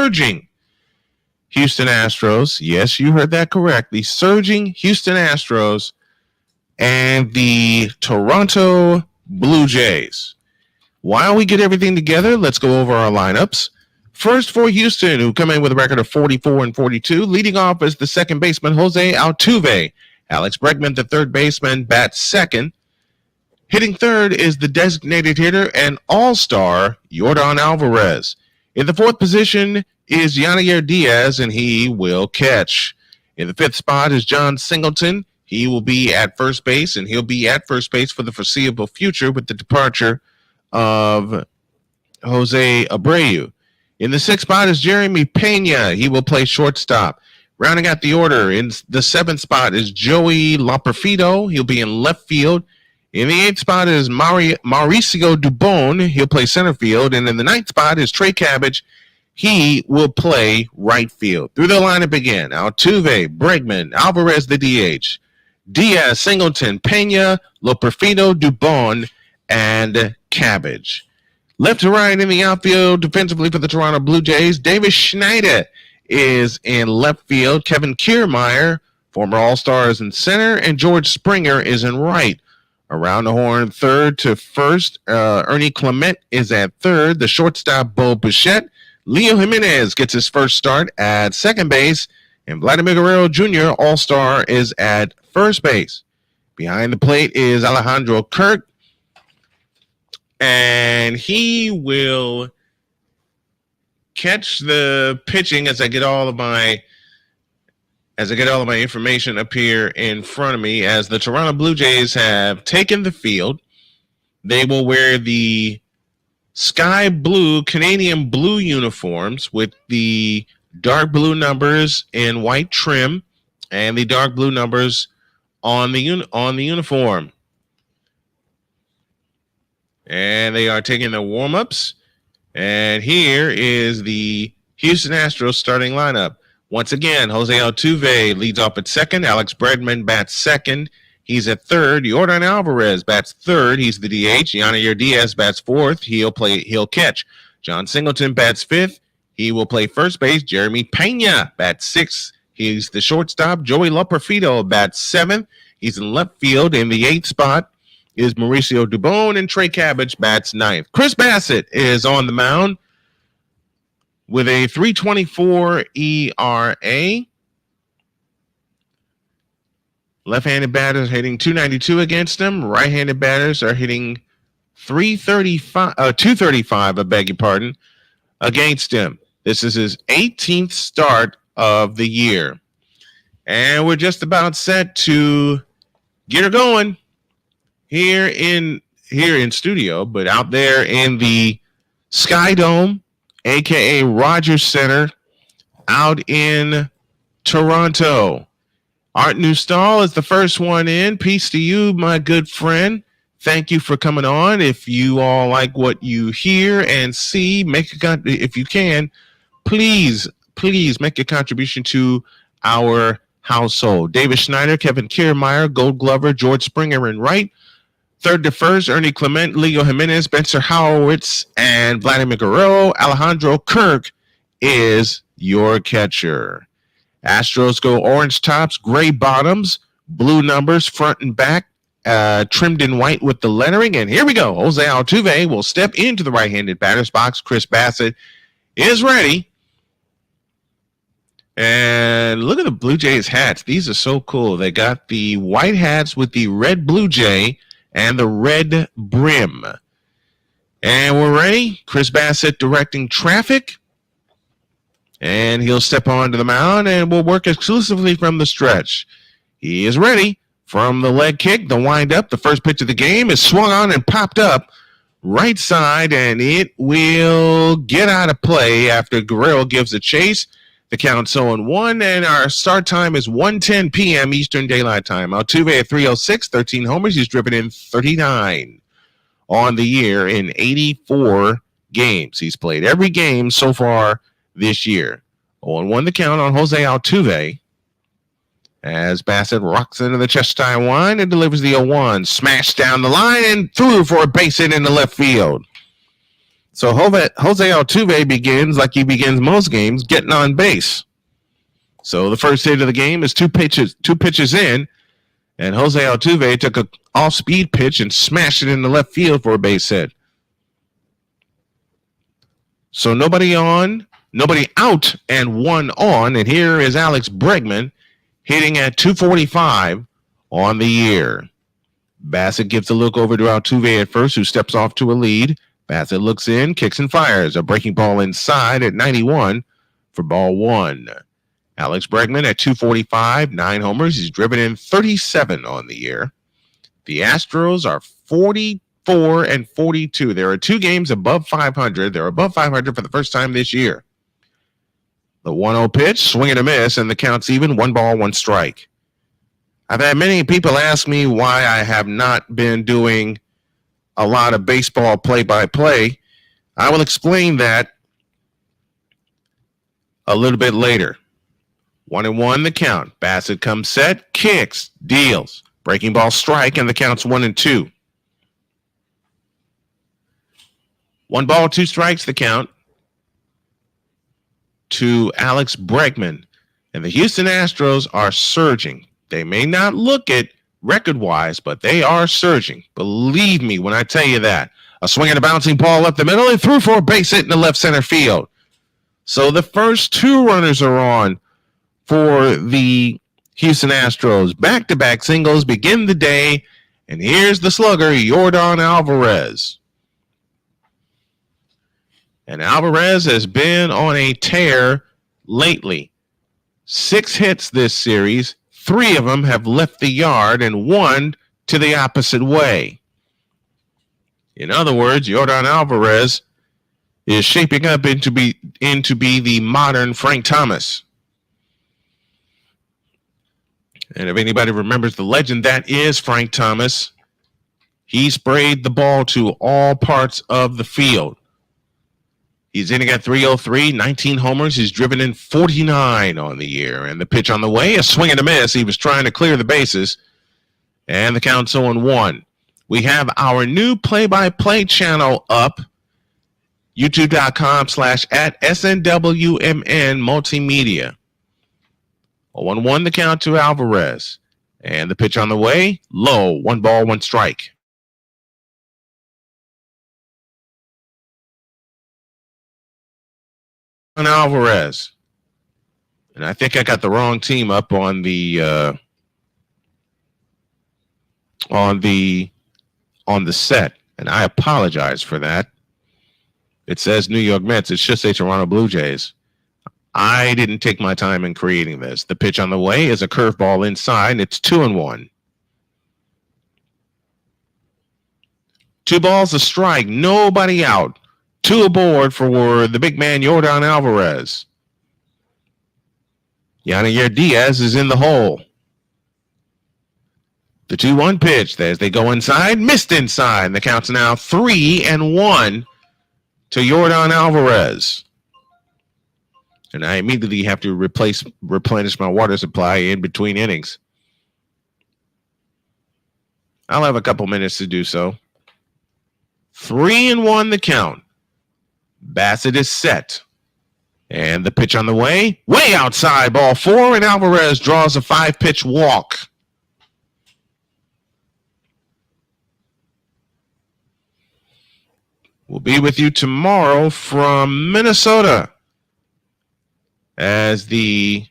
surging Houston Astros. Yes, you heard that correct. The surging Houston Astros and the Toronto Blue Jays. While we get everything together, let's go over our lineups. First for Houston, who come in with a record of 44-42. Leading off is the second baseman, Jose Altuve. Alex Bregman, the third baseman, bats second. Hitting third is the designated hitter and all-star, Yordan Alvarez. In the fourth position is Yanair Diaz, and he will catch. In the fifth spot is John Singleton. He will be at first base, and he'll be at first base for the foreseeable future with the departure of Jose Abreu. In the sixth spot is Jeremy Pena. He will play shortstop. Rounding out the order, in the seventh spot is Joey Loperfido. He'll be in left field. In the eighth spot is Mauricio Dubon. He'll play center field. And in the ninth spot is Trey Cabbage. He will play right field. Through the lineup again, Altuve, Bregman, Alvarez the DH, Diaz, Singleton, Pena, Loperfido, Dubon, and Cabbage. Left to right in the outfield, defensively for the Toronto Blue Jays, Davis Schneider is in left field. Kevin Kiermaier, former All-Star, is in center, and George Springer is in right. Around the horn, third to first, Ernie Clement is at third. The shortstop, Bo Bichette. Leo Jimenez gets his first start at second base, and Vladimir Guerrero Jr., All-Star, is at first base. Behind the plate is Alejandro Kirk, and he will catch the pitching as I get all of my information up here in front of me. As the Toronto Blue Jays have taken the field, they will wear the sky blue, Canadian blue uniforms with the dark blue numbers in white trim and the dark blue numbers on the uniform. And they are taking the warm-ups. And here is the Houston Astros starting lineup. Once again, Jose Altuve leads off at second. Alex Bregman bats second. He's at third. Yordan Alvarez bats third. He's the DH. Yanair Diaz bats fourth. He'll catch. John Singleton bats fifth. He will play first base. Jeremy Pena bats sixth. He's the shortstop. Joey Loperfido bats seventh. He's in left field. In the eighth spot is Mauricio Dubon, and Trey Cabbage bats ninth. Chris Bassett is on the mound with a 3.24 ERA. Left-handed batters hitting 292 against him. Right-handed batters are hitting 235, I beg your pardon, against him. This is his 18th start of the year. And we're just about set to get her going here in studio, but out there in the Sky Dome, aka Rogers Center, out in Toronto. Art Newstall is the first one in. Peace to you, my good friend. Thank you for coming on. If you all like what you hear and see, if you can, please make a contribution to our household. David Schneider, Kevin Kiermaier, Gold Glover, George Springer in right. Third to first, Ernie Clement, Leo Jimenez, Spencer Howitz, and Vladimir Guerrero. Alejandro Kirk is your catcher. Astros go orange tops, gray bottoms, blue numbers front and back, trimmed in white with the lettering. And here we go. Jose Altuve will step into the right-handed batter's box. Chris Bassett is ready. And look at the Blue Jays hats. These are so cool. They got the white hats with the red Blue Jay and the red brim. And we're ready. Chris Bassett directing traffic. And he'll step onto the mound and will work exclusively from the stretch. He is ready. From the leg kick, the wind up, the first pitch of the game is swung on and popped up right side, and it will get out of play after Guerrero gives a chase. The count's 0-1, and our start time is 1:10 p.m. Eastern Daylight Time. Altuve at 306, 13 homers. He's driven in 39 on the year in 84 games. He's played every game so far this year. 0-1 the count on Jose Altuve as Bassett rocks into the chest high line and delivers the 0-1. Smashed down the line and through for a base hit into left field. So Jose Altuve begins like he begins most games, getting on base. So the first hit of the game is two pitches in, and Jose Altuve took an off-speed pitch and smashed it into left field for a base hit. So nobody out, and one on, and here is Alex Bregman hitting at 245 on the year. Bassett gives a look over to Altuve at first, who steps off to a lead. Bassett looks in, kicks and fires. A breaking ball inside at 91 for ball one. Alex Bregman at 245, 9 homers. He's driven in 37 on the year. The Astros are 44 and 42. There are 2 games above 500. They're above 500 for the first time this year. The 1-0 pitch, swing and a miss, and the count's even, 1 ball, 1 strike. I've had many people ask me why I have not been doing a lot of baseball play-by-play. I will explain that a little bit later. 1-1 the count. Bassett comes set, kicks, deals. Breaking ball strike, and the count's 1-2. 1 ball, 2 strikes the count to Alex Bregman. And the Houston Astros are surging. They may not look it record-wise, but they are surging. Believe me when I tell you that. A swing and a bouncing ball up the middle and through for a base hit in the left center field. So the first 2 runners are on for the Houston Astros. Back-to-back singles begin the day, and here's the slugger, Yordan Alvarez. And Alvarez has been on a tear lately. 6 hits this series. 3 of them have left the yard and 1 to the opposite way. In other words, Yordan Alvarez is shaping up into be the modern Frank Thomas. And if anybody remembers the legend that is Frank Thomas, he sprayed the ball to all parts of the field. He's hitting at 303, 19 homers. He's driven in 49 on the year. And the pitch on the way, a swing and a miss. He was trying to clear the bases. And the count's 0-1. We have our new play-by-play channel up. YouTube.com/@SNWMN Multimedia. 0-1 the count to Alvarez. And the pitch on the way, low. 1 ball, 1 strike. On Alvarez. And I think I got the wrong team up on the set, and I apologize for that. It says New York Mets. It should say Toronto Blue Jays. I didn't take my time in creating this. The pitch on the way is a curveball inside, and it's 2-1. 2 balls, a strike, nobody out. 2 aboard for the big man, Yordan Alvarez. Yanair Diaz is in the hole. The 2-1 pitch, as they go inside, missed inside. The count's now 3-1 to Yordan Alvarez. And I immediately have to replenish my water supply in between innings. I'll have a couple minutes to do so. 3-1 the count. Bassett is set. And the pitch on the way outside, ball 4, and Alvarez draws a 5-pitch walk. We'll be with you tomorrow from Minnesota as the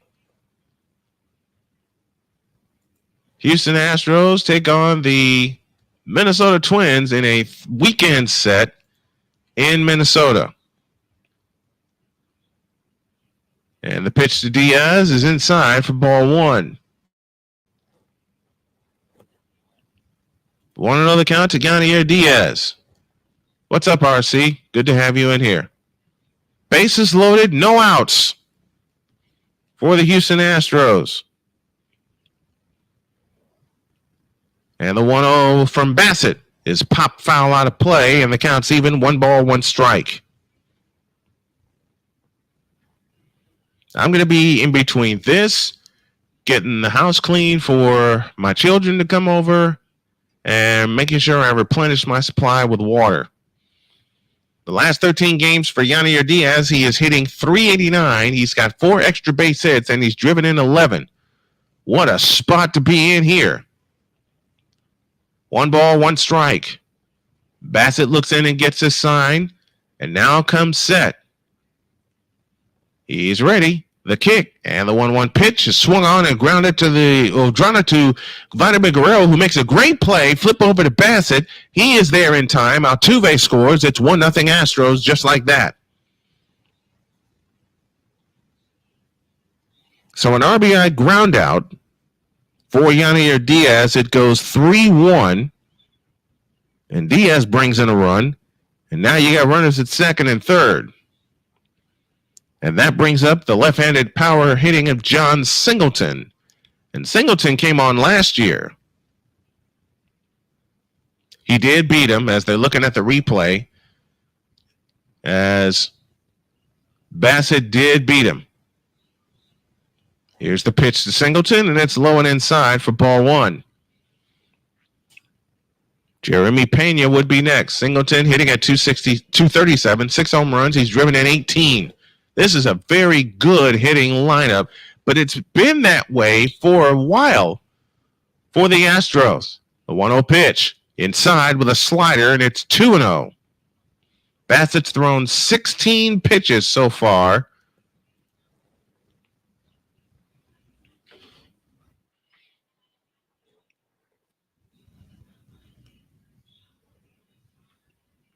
Houston Astros take on the Minnesota Twins in a weekend set in Minnesota. And the pitch to Diaz is inside for ball 1. 1-0 the count to Yanair Diaz. What's up, RC? Good to have you in here. Bases loaded, no outs for the Houston Astros. And the 1-0 from Bassett is pop foul out of play, and the count's even, 1 ball, 1 strike. I'm going to be in between this, getting the house clean for my children to come over, and making sure I replenish my supply with water. The last 13 games for Yanier Diaz, he is hitting .389. He's got 4 extra base hits, and he's driven in 11. What a spot to be in here. 1 ball, 1 strike. Bassett looks in and gets his sign, and now comes Set. He's ready. The kick and the 1-1 pitch is swung on and grounded to Vladimir Guerrero, who makes a great play. Flip over to Bassett. He is there in time. Altuve scores. It's 1-0 Astros, just like that. So an RBI ground out for Yanier Diaz. It goes 3-1, and Diaz brings in a run, and now you got runners at second and third. And that brings up the left-handed power hitting of John Singleton. And Singleton came on last year. He did beat him, as they're looking at the replay, as Bassett did beat him. Here's the pitch to Singleton, and it's low and inside for ball 1. Jeremy Pena would be next. Singleton hitting at 237, 6 home runs. He's driven in 18. This is a very good hitting lineup, but it's been that way for a while for the Astros. The 1-0 pitch inside with a slider, and it's 2-0. Bassett's thrown 16 pitches so far.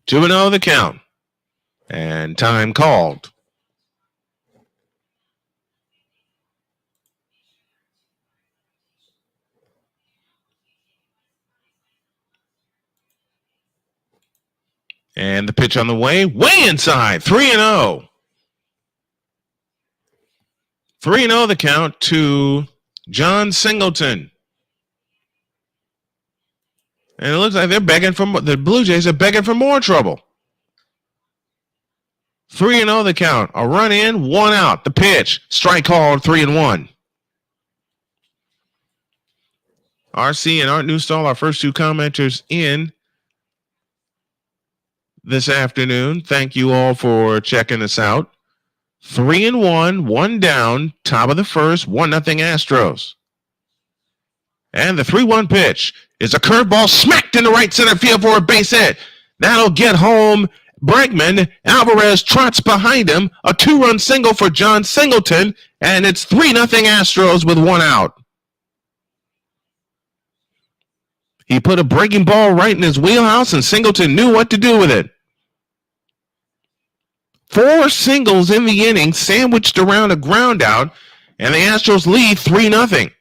Two and 0 the count, and time called. And the pitch on the way inside, 3-0. 3-0 the count to John Singleton. And it looks like the Blue Jays are begging for more trouble. 3-0 the count. A run in, 1 out. The pitch, strike called, 3-1. RC and Art Newstall, our first 2 commenters in this afternoon. Thank you all for checking us out. 3-1, 1 down, top of the first, 1-0 Astros. And the 3-1 pitch is a curveball smacked in the right center field for a base hit. That'll get home Bregman. Alvarez trots behind him. A 2-run single for John Singleton, and it's 3-0 Astros with 1 out. He put a breaking ball right in his wheelhouse, and Singleton knew what to do with it. 4 singles in the inning, sandwiched around a ground out, and the Astros lead 3-0.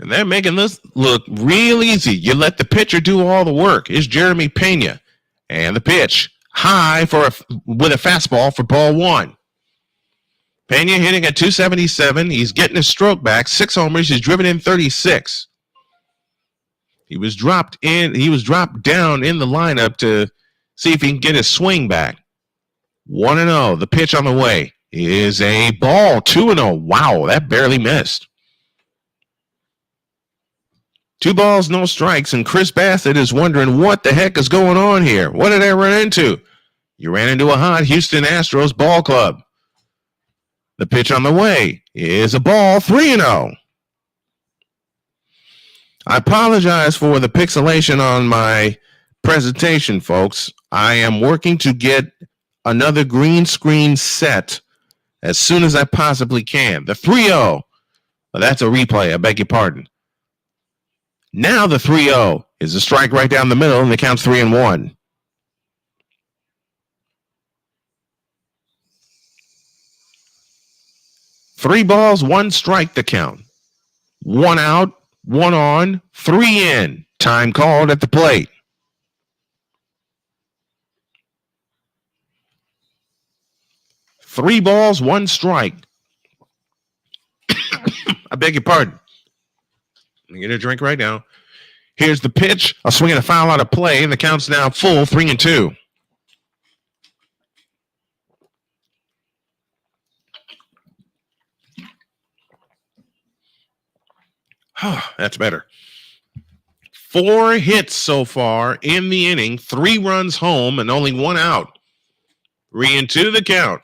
And they're making this look real easy. You let the pitcher do all the work. It's Jeremy Pena. And the pitch, high with a fastball for ball 1. Pena hitting at 277. He's getting his stroke back. 6 homers. He's driven in 36. He was dropped down in the lineup to see if he can get his swing back. 1-0. The pitch on the way is a ball. 2-0. Wow, that barely missed. 2 balls, no strikes, and Chris Bassett is wondering what the heck is going on here. What did I run into? You ran into a hot Houston Astros ball club. The pitch on the way is a ball, 3-0. I apologize for the pixelation on my presentation, folks. I am working to get another green screen set as soon as I possibly can. The 3-0. Well, that's a replay. I beg your pardon. Now the 3-0 is a strike right down the middle, and the count's 3-1. Three balls, 1 strike the count. 1 out, 1 on, 3 in. Time called at the plate. Three balls, 1 strike. I beg your pardon. Let me get a drink right now. Here's the pitch. A swing and a foul out of play, and the count's now full, 3-2. That's better. 4 hits so far in the inning, 3 runs home, and only 1 out. 3-2 the count.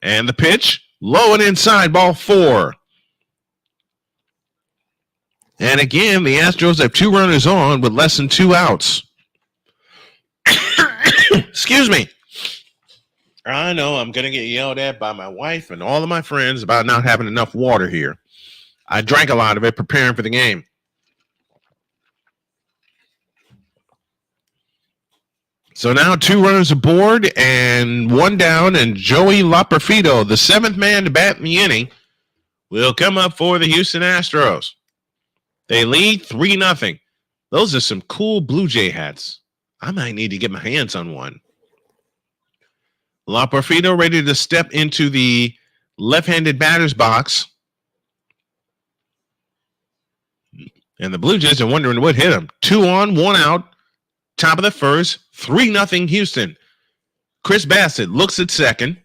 And the pitch, low and inside, ball 4. And again, the Astros have 2 runners on with less than 2 outs. Excuse me. I know I'm going to get yelled at by my wife and all of my friends about not having enough water here. I drank a lot of it preparing for the game. So now 2 runners aboard and 1 down, and Joey Loperfido, the 7th man to bat in the inning, will come up for the Houston Astros. They lead 3-0. Those are some cool Blue Jay hats. I might need to get my hands on one. Loperfido ready to step into the left-handed batter's box. And the Blue Jays are wondering what hit him. 2 on, 1 out. Top of the first, 3-0 Houston. Chris Bassett looks at second.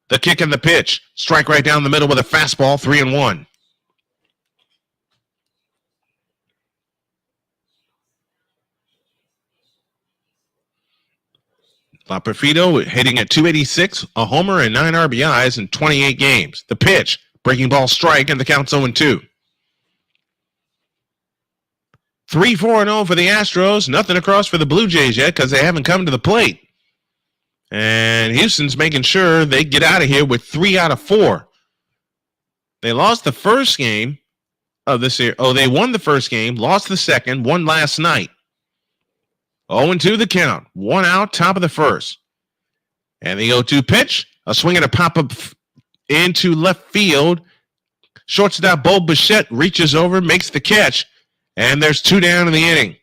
The kick and the pitch. Strike right down the middle with a fastball, 3-1. Loperfido hitting at 286, a homer and 9 RBIs in 28 games. The pitch, breaking ball strike, and the count's 0-2. 3-4-0 for the Astros. Nothing across for the Blue Jays yet because they haven't come to the plate. And Houston's making sure they get out of here with 3 out of 4. They lost the first game of this year. Oh, they won the first game, lost the second, won last night. 0-2 the count. 1 out, top of the first. And the 0-2 pitch, a swing and a pop-up into left field. Shortstop Bo Bichette reaches over, makes the catch. And there's 2 down in the inning.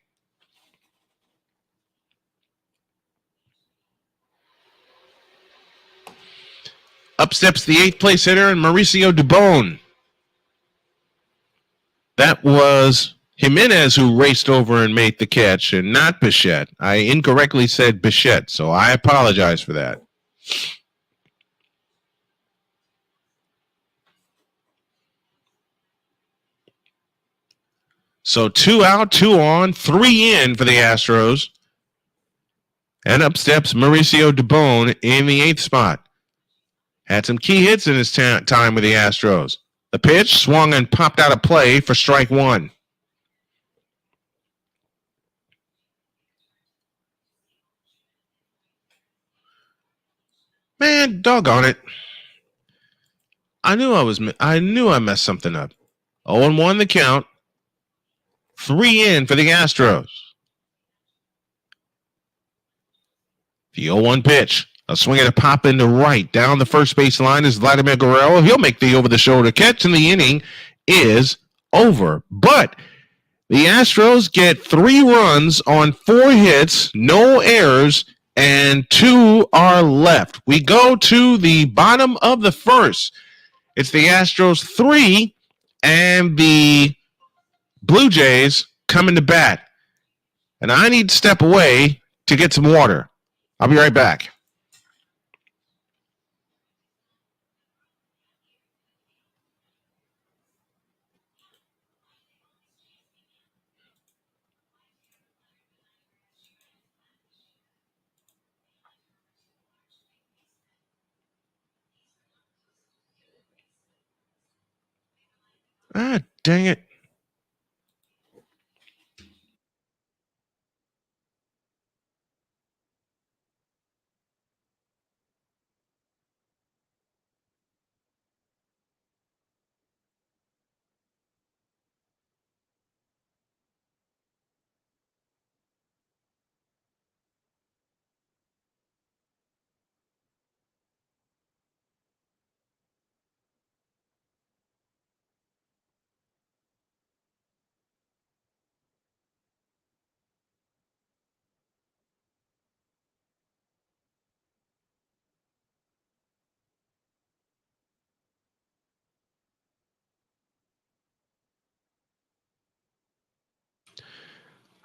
Up steps the 8th place hitter, and Mauricio Dubon. That was Jimenez who raced over and made the catch, and not Bichette. I incorrectly said Bichette, so I apologize for that. So 2 out, 2 on, 3 in for the Astros. And up steps Mauricio Dubon in the 8th spot. Had some key hits in his time with the Astros. The pitch swung and popped out of play for strike 1. Man, doggone it. I knew I messed something up. 0-1 the count. 3 in for the Astros. The 0-1 pitch. A swing and a pop into right. Down the first base line is Vladimir Guerrero. He'll make the over-the-shoulder catch, and the inning is over. But the Astros get 3 runs on 4 hits, no errors, and 2 are left. We go to the bottom of the first. It's the Astros 3 and the Blue Jays coming to bat. And I need to step away to get some water. I'll be right back. Ah, dang it.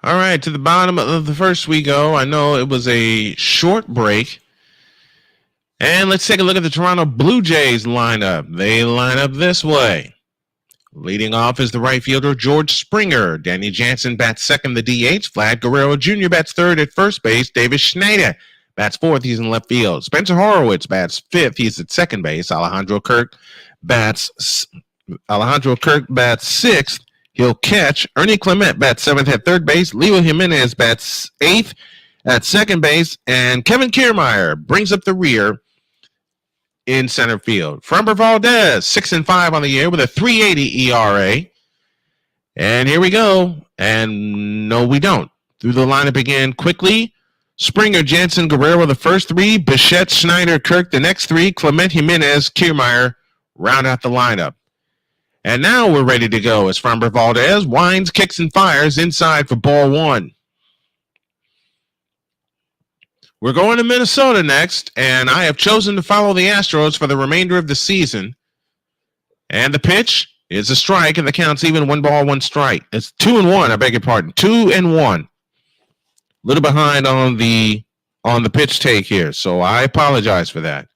All right, to the bottom of the first we go. I know it was a short break. And let's take a look at the Toronto Blue Jays lineup. They line up this way. Leading off is the right fielder, George Springer. Danny Jansen bats second, the DH. Vlad Guerrero Jr. bats third at first base. Davis Schneider bats fourth. He's in left field. Spencer Horowitz bats fifth. He's at second base. Alejandro Kirk bats sixth. He'll catch. Ernie Clement bats seventh at third base. Leo Jimenez bats eighth at second base. And Kevin Kiermaier brings up the rear in center field. Framber Valdez, 6-5 on the year with a 3.80 ERA. And here we go. And no, we don't. Through the lineup again quickly. Springer, Jansen, Guerrero the first three. Bichette, Schneider, Kirk the next three. Clement, Jimenez, Kiermaier round out the lineup. And now we're ready to go as Framber Valdez winds, kicks, and fires inside for ball one. We're going to Minnesota next, and I have chosen to follow the Astros for the remainder of the season. And the pitch is a strike, and the count's even 1 ball, 1 strike. It's 2-1, I beg your pardon. 2-1. A little behind on the pitch take here, so I apologize for that.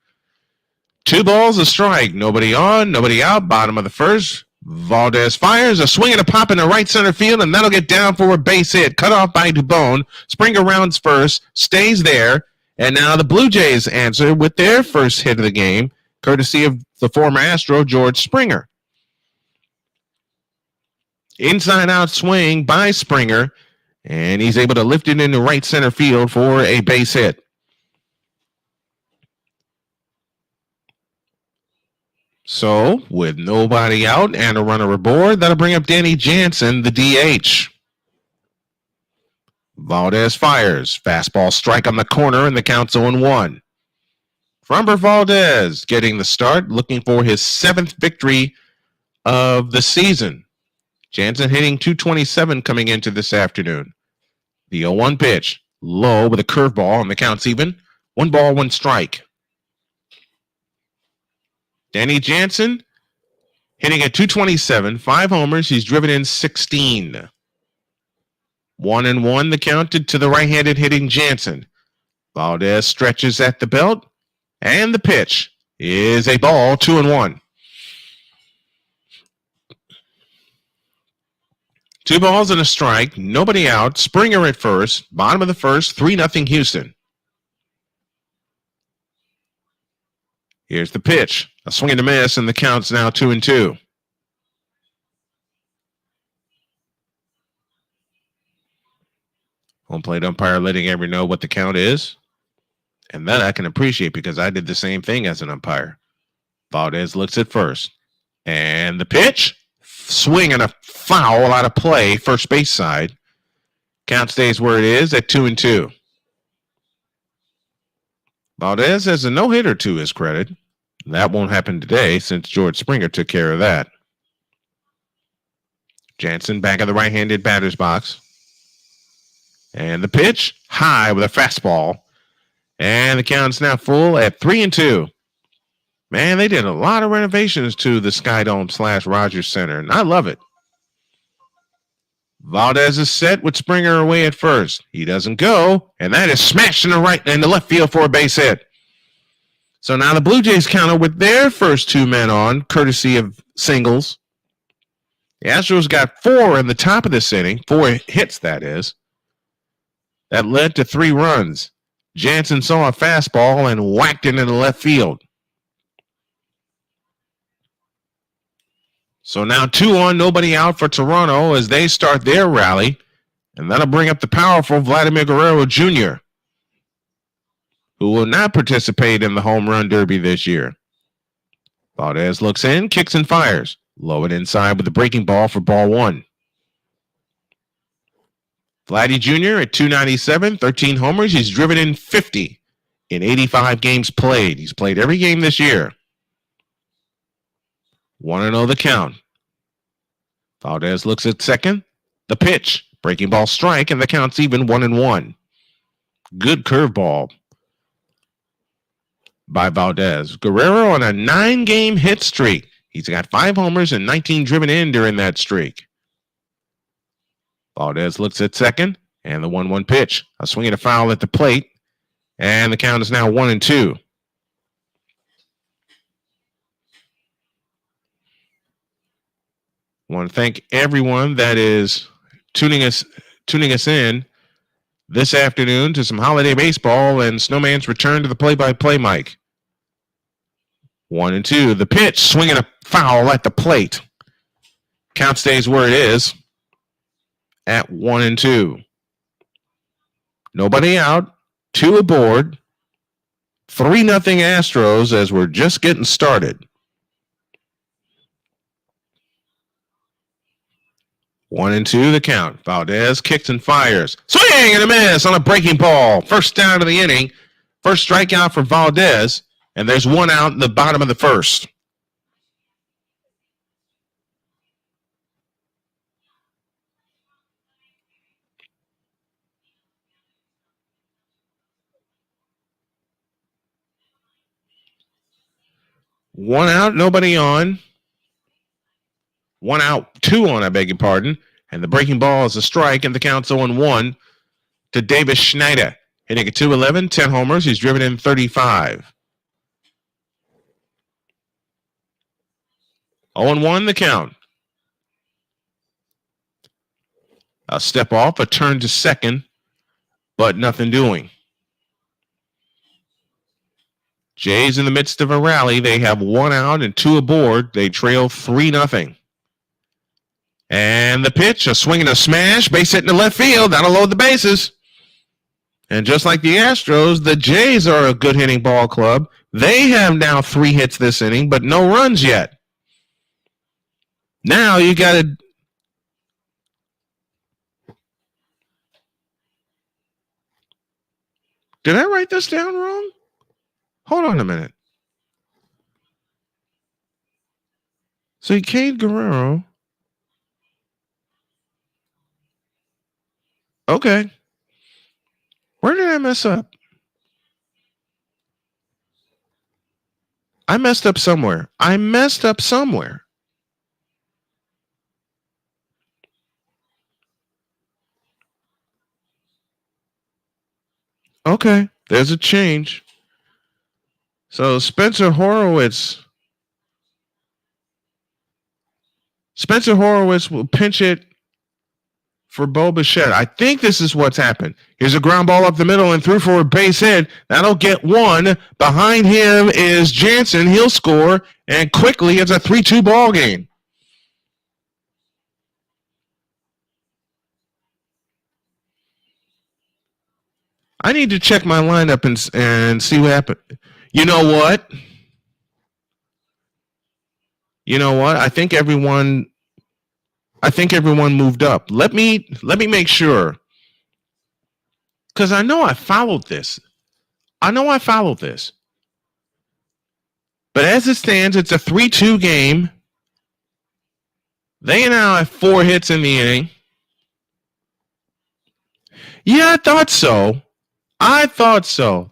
2 balls, a strike. Nobody on, nobody out. Bottom of the first. Valdez fires a swing and a pop in the right center field, and that'll get down for a base hit. Cut off by Dubon. Springer rounds first, stays there, and now the Blue Jays answer with their first hit of the game, courtesy of the former Astro, George Springer. Inside-out swing by Springer, and he's able to lift it into right center field for a base hit. So, with nobody out and a runner aboard, that'll bring up Danny Jansen, the DH. Valdez fires. Fastball strike on the corner, and the count's 0-1. Framber Valdez getting the start, looking for his 7th victory of the season. Jansen hitting .227 coming into this afternoon. The 0-1 pitch, low with a curveball, and the count's even. 1 ball, 1 strike. Danny Jansen hitting at .227, 5 homers. He's driven in 16. 1-1 the counted to the right-handed hitting Jansen. Valdez stretches at the belt, and the pitch is a ball, 2-1. 2 balls and a strike, nobody out. Springer at first, bottom of the first, 3-0 Houston. Here's the pitch. A swing and a miss, and the count's now 2-2. Home plate umpire letting everyone know what the count is. And that I can appreciate because I did the same thing as an umpire. Valdez looks at first. And the pitch. Swing and a foul out of play, first base side. Count stays where it is at 2-2. Valdez has a no-hitter to his credit. That won't happen today since George Springer took care of that. Jansen back of the right-handed batter's box. And the pitch, high with a fastball. And the count's now full at 3-2. Man, they did a lot of renovations to the Skydome / Rogers Center, and I love it. Valdez is set with Springer away at first. He doesn't go, and that is smashed in the left field for a base hit. So now the Blue Jays counter with their first 2 men on, courtesy of singles. The Astros got 4 in the top of this inning, 4 hits, that is. That led to 3 runs. Jansen saw a fastball and whacked it into left field. So now 2 on, nobody out for Toronto as they start their rally. And that'll bring up the powerful Vladimir Guerrero Jr., who will not participate in the home run derby this year. Valdez looks in, kicks and fires. Low and inside with the breaking ball for ball 1. Vladdy Jr. at .297, 13 homers. He's driven in 50 in 85 games played. He's played every game this year. 1-0 the count. Valdez looks at second. The pitch. Breaking ball strike, and the count's even 1-1. Good curveball by Valdez. Guerrero on a 9-game hit streak. He's got 5 homers and 19 driven in during that streak. Valdez looks at second, and the 1-1 pitch. A swing and a foul at the plate, and the count is now 1-2. I want to thank everyone that is tuning us in this afternoon to some holiday baseball and Snowman's return to the play-by-play mic. 1-2. The pitch, swinging a foul at the plate. Count stays where it is at 1-2. Nobody out, 2 aboard, 3-0 Astros as we're just getting started. 1-2 the count. Valdez kicks and fires. Swing and a miss on a breaking ball. First down of the inning. First strikeout for Valdez. And there's 1 out in the bottom of the first. One out, nobody on. 1 out, 2 on, I beg your pardon. And the breaking ball is a strike, and the count's 0-1 to Davis Schneider. Hitting at .211, 10 homers. He's driven in 35. 0-1 the count. A step off, a turn to second, but nothing doing. Jays in the midst of a rally. They have 1 out and 2 aboard. They trail 3-0. And the pitch, a swing and a smash, base hit in the left field. That'll load the bases. And just like the Astros, the Jays are a good hitting ball club. They have now 3 hits this inning, but no runs yet. Now you got to... Did I write this down wrong? Hold on a minute. So Cade Guerrero... Okay. Where did I mess up? I messed up somewhere. Okay, there's a change. So Spencer Horowitz will pinch it for Bo Bichette. I think this is what's happened. Here's a ground ball up the middle and through for a base hit. That'll get 1. Behind him is Jansen. He'll score, and quickly it's a 3-2 ball game. I need to check my lineup and see what happened. You know what? I think everyone moved up. Let me make sure. Because I know I followed this. But as it stands, it's a 3-2 game. They now have 4 hits in the inning. Yeah, I thought so.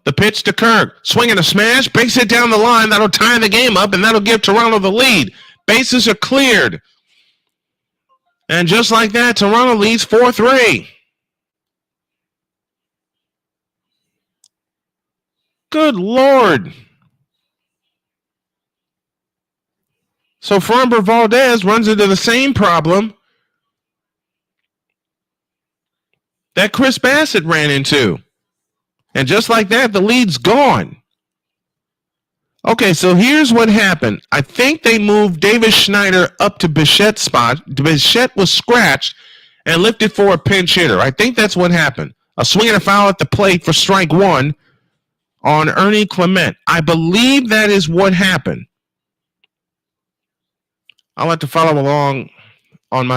The pitch to Kirk. Swing and a smash. Base hit down the line. That'll tie the game up, and that'll give Toronto the lead. Bases are cleared. And just like that, Toronto leads 4-3. Good Lord. So Framber Valdez runs into the same problem that Chris Bassett ran into. And just like that, the lead's gone. Okay, so here's what happened. I think they moved Davis Schneider up to Bichette's spot. Bichette was scratched and lifted for a pinch hitter. I think that's what happened. A swing and a foul at the plate for strike 1 on Ernie Clement. I believe that is what happened. I'll have to follow along on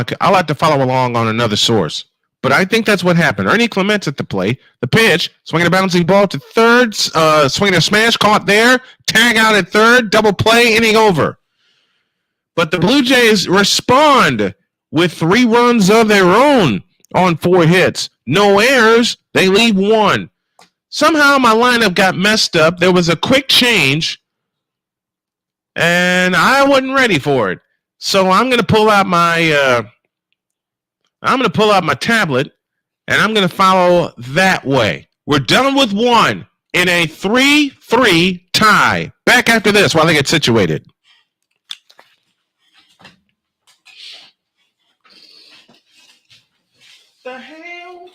another source. But I think that's what happened. Ernie Clement's at the plate. The pitch, swinging a bouncing ball to third, swinging a smash, caught there, tag out at third, double play, inning over. But the Blue Jays respond with 3 runs of their own on 4 hits. No errors. They leave 1. Somehow my lineup got messed up. There was a quick change, and I wasn't ready for it. So I'm going to pull out my tablet, and I'm going to follow that way. We're done with 1 in a 3-3 tie. Back after this while they get situated. The hell?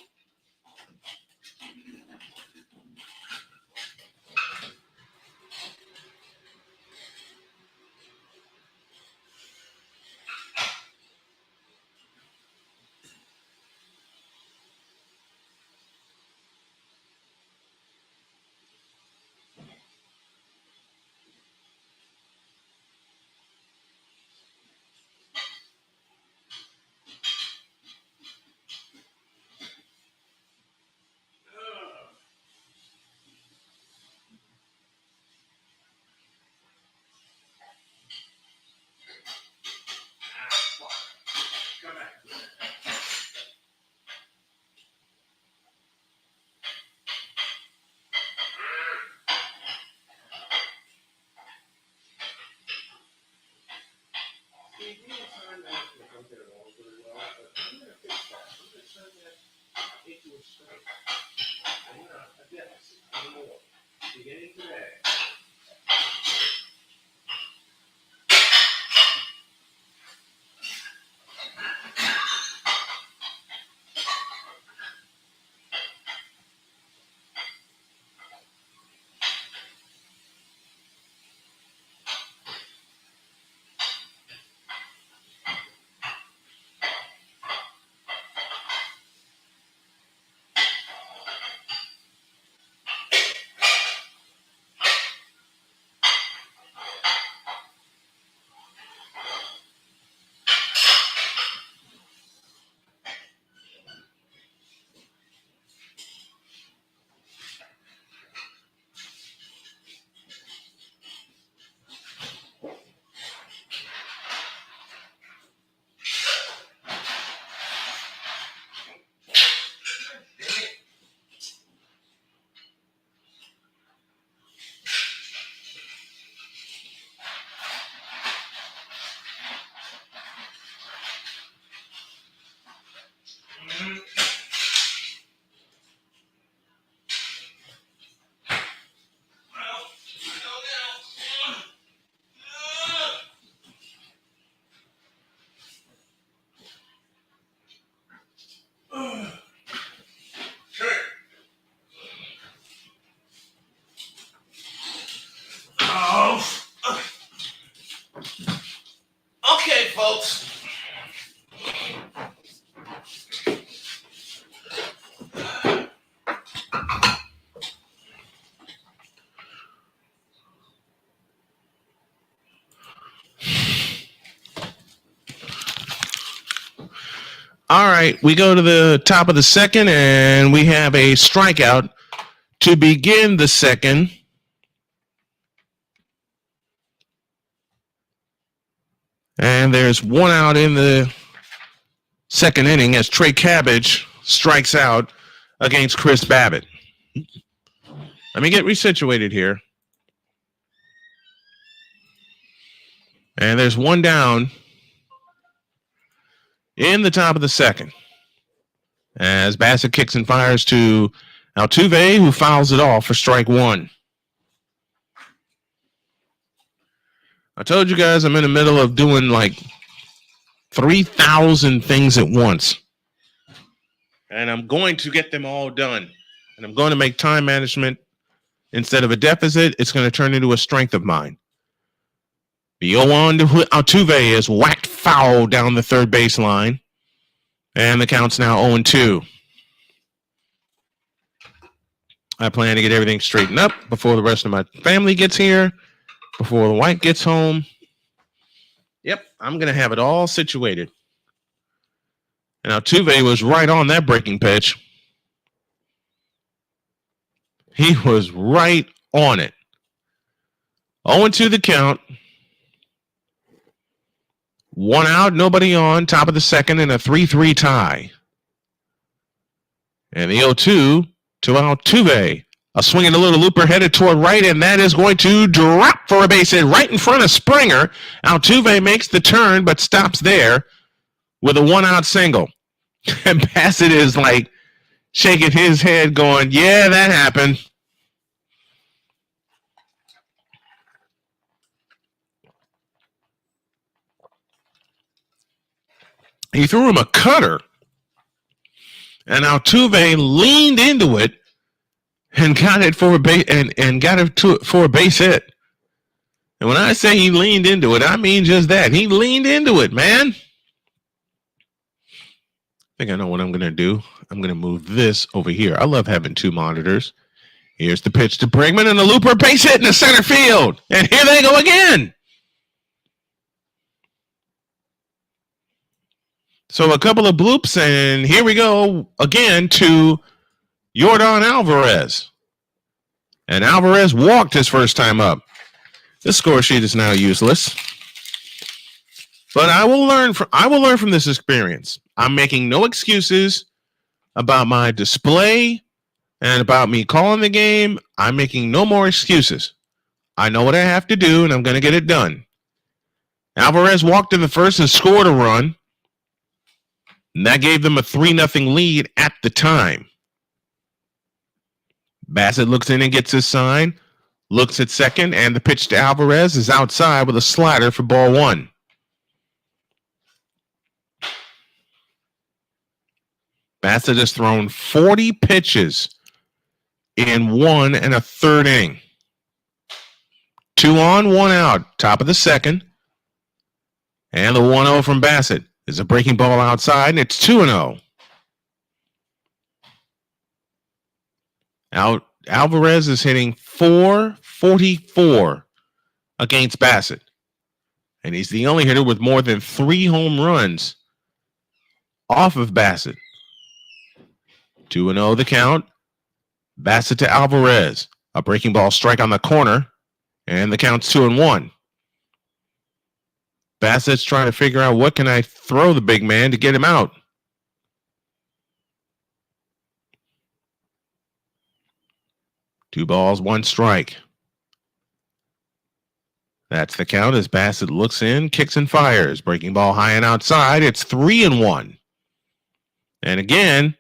Oh, okay, folks. All right, we go to the top of the second, and we have a strikeout to begin the second. And there's one out in the second inning as Trey Cabbage strikes out against Chris Babbitt. Let me get resituated here. And there's one down in the top of the second as Bassett kicks and fires to Altuve, who fouls it off for strike one. I told you guys I'm in the middle of doing like 3,000 things at once. And I'm going to get them all done. And I'm going to make time management, instead of a deficit, it's going to turn into a strength of mine. The 0-1 to Altuve is whacked foul down the third baseline. And the count's now 0-2. I plan to get everything straightened up before the rest of my family gets here, before the wife gets home. Yep, I'm going to have it all situated. And Altuve was right on that breaking pitch. He was right on it. 0-2 the count. One out, nobody on, top of the second, and a 3-3 tie. And the 0-2 to Altuve. A swing and a little looper headed toward right, and that is going to drop for a base hit right in front of Springer. Altuve makes the turn, but stops there with a one-out single. And Bassett is like shaking his head going, yeah, that happened. He threw him a cutter. And Altuve leaned into it and got it for a base and got it for a base hit. And when I say he leaned into it, I mean just that. He leaned into it, man. I think I know what I'm going to do. I'm going to move this over here. I love having two monitors. Here's the pitch to Bregman and the looper, base hit in the center field. And here they go again. So a couple of bloops, and here we go again to Yordan Alvarez. And Alvarez walked his first time up. This score sheet is now useless. But I will learn from this experience. I'm making no excuses about my display and about me calling the game. I'm making no more excuses. I know what I have to do, and I'm going to get it done. Alvarez walked in the first and scored a run. And that gave them a 3-0 lead at the time. Bassett looks in and gets his sign, looks at second, and the pitch to Alvarez is outside with a slider for ball one. Bassett has thrown 40 pitches in 1 1/3 inning. 2 on, 1 out, top of the second. And the 1-0 from Bassett is a breaking ball outside, and it's 2-0. Alvarez is hitting .444 against Bassett. And he's the only hitter with more than 3 home runs off of Bassett. 2-0 the count. Bassett to Alvarez. A breaking ball strike on the corner. And the count's 2-1. Bassett's trying to figure out what can I throw the big man to get him out. Two balls, 1 strike. That's the count as Bassett looks in, kicks and fires. Breaking ball high and outside. It's 3-1. And again,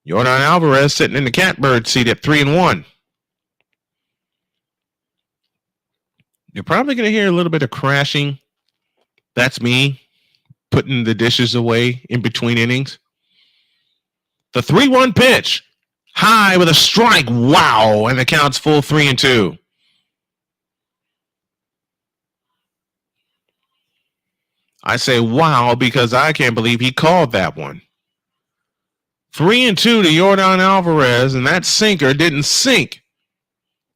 Yordan Alvarez sitting in the catbird seat at 3-1. You're probably going to hear a little bit of crashing. That's me putting the dishes away in between innings. The 3-1 pitch. High with a strike. Wow. And the count's full 3-2. I say wow because I can't believe he called that one. 3-2 to Yordan Alvarez, and that sinker didn't sink.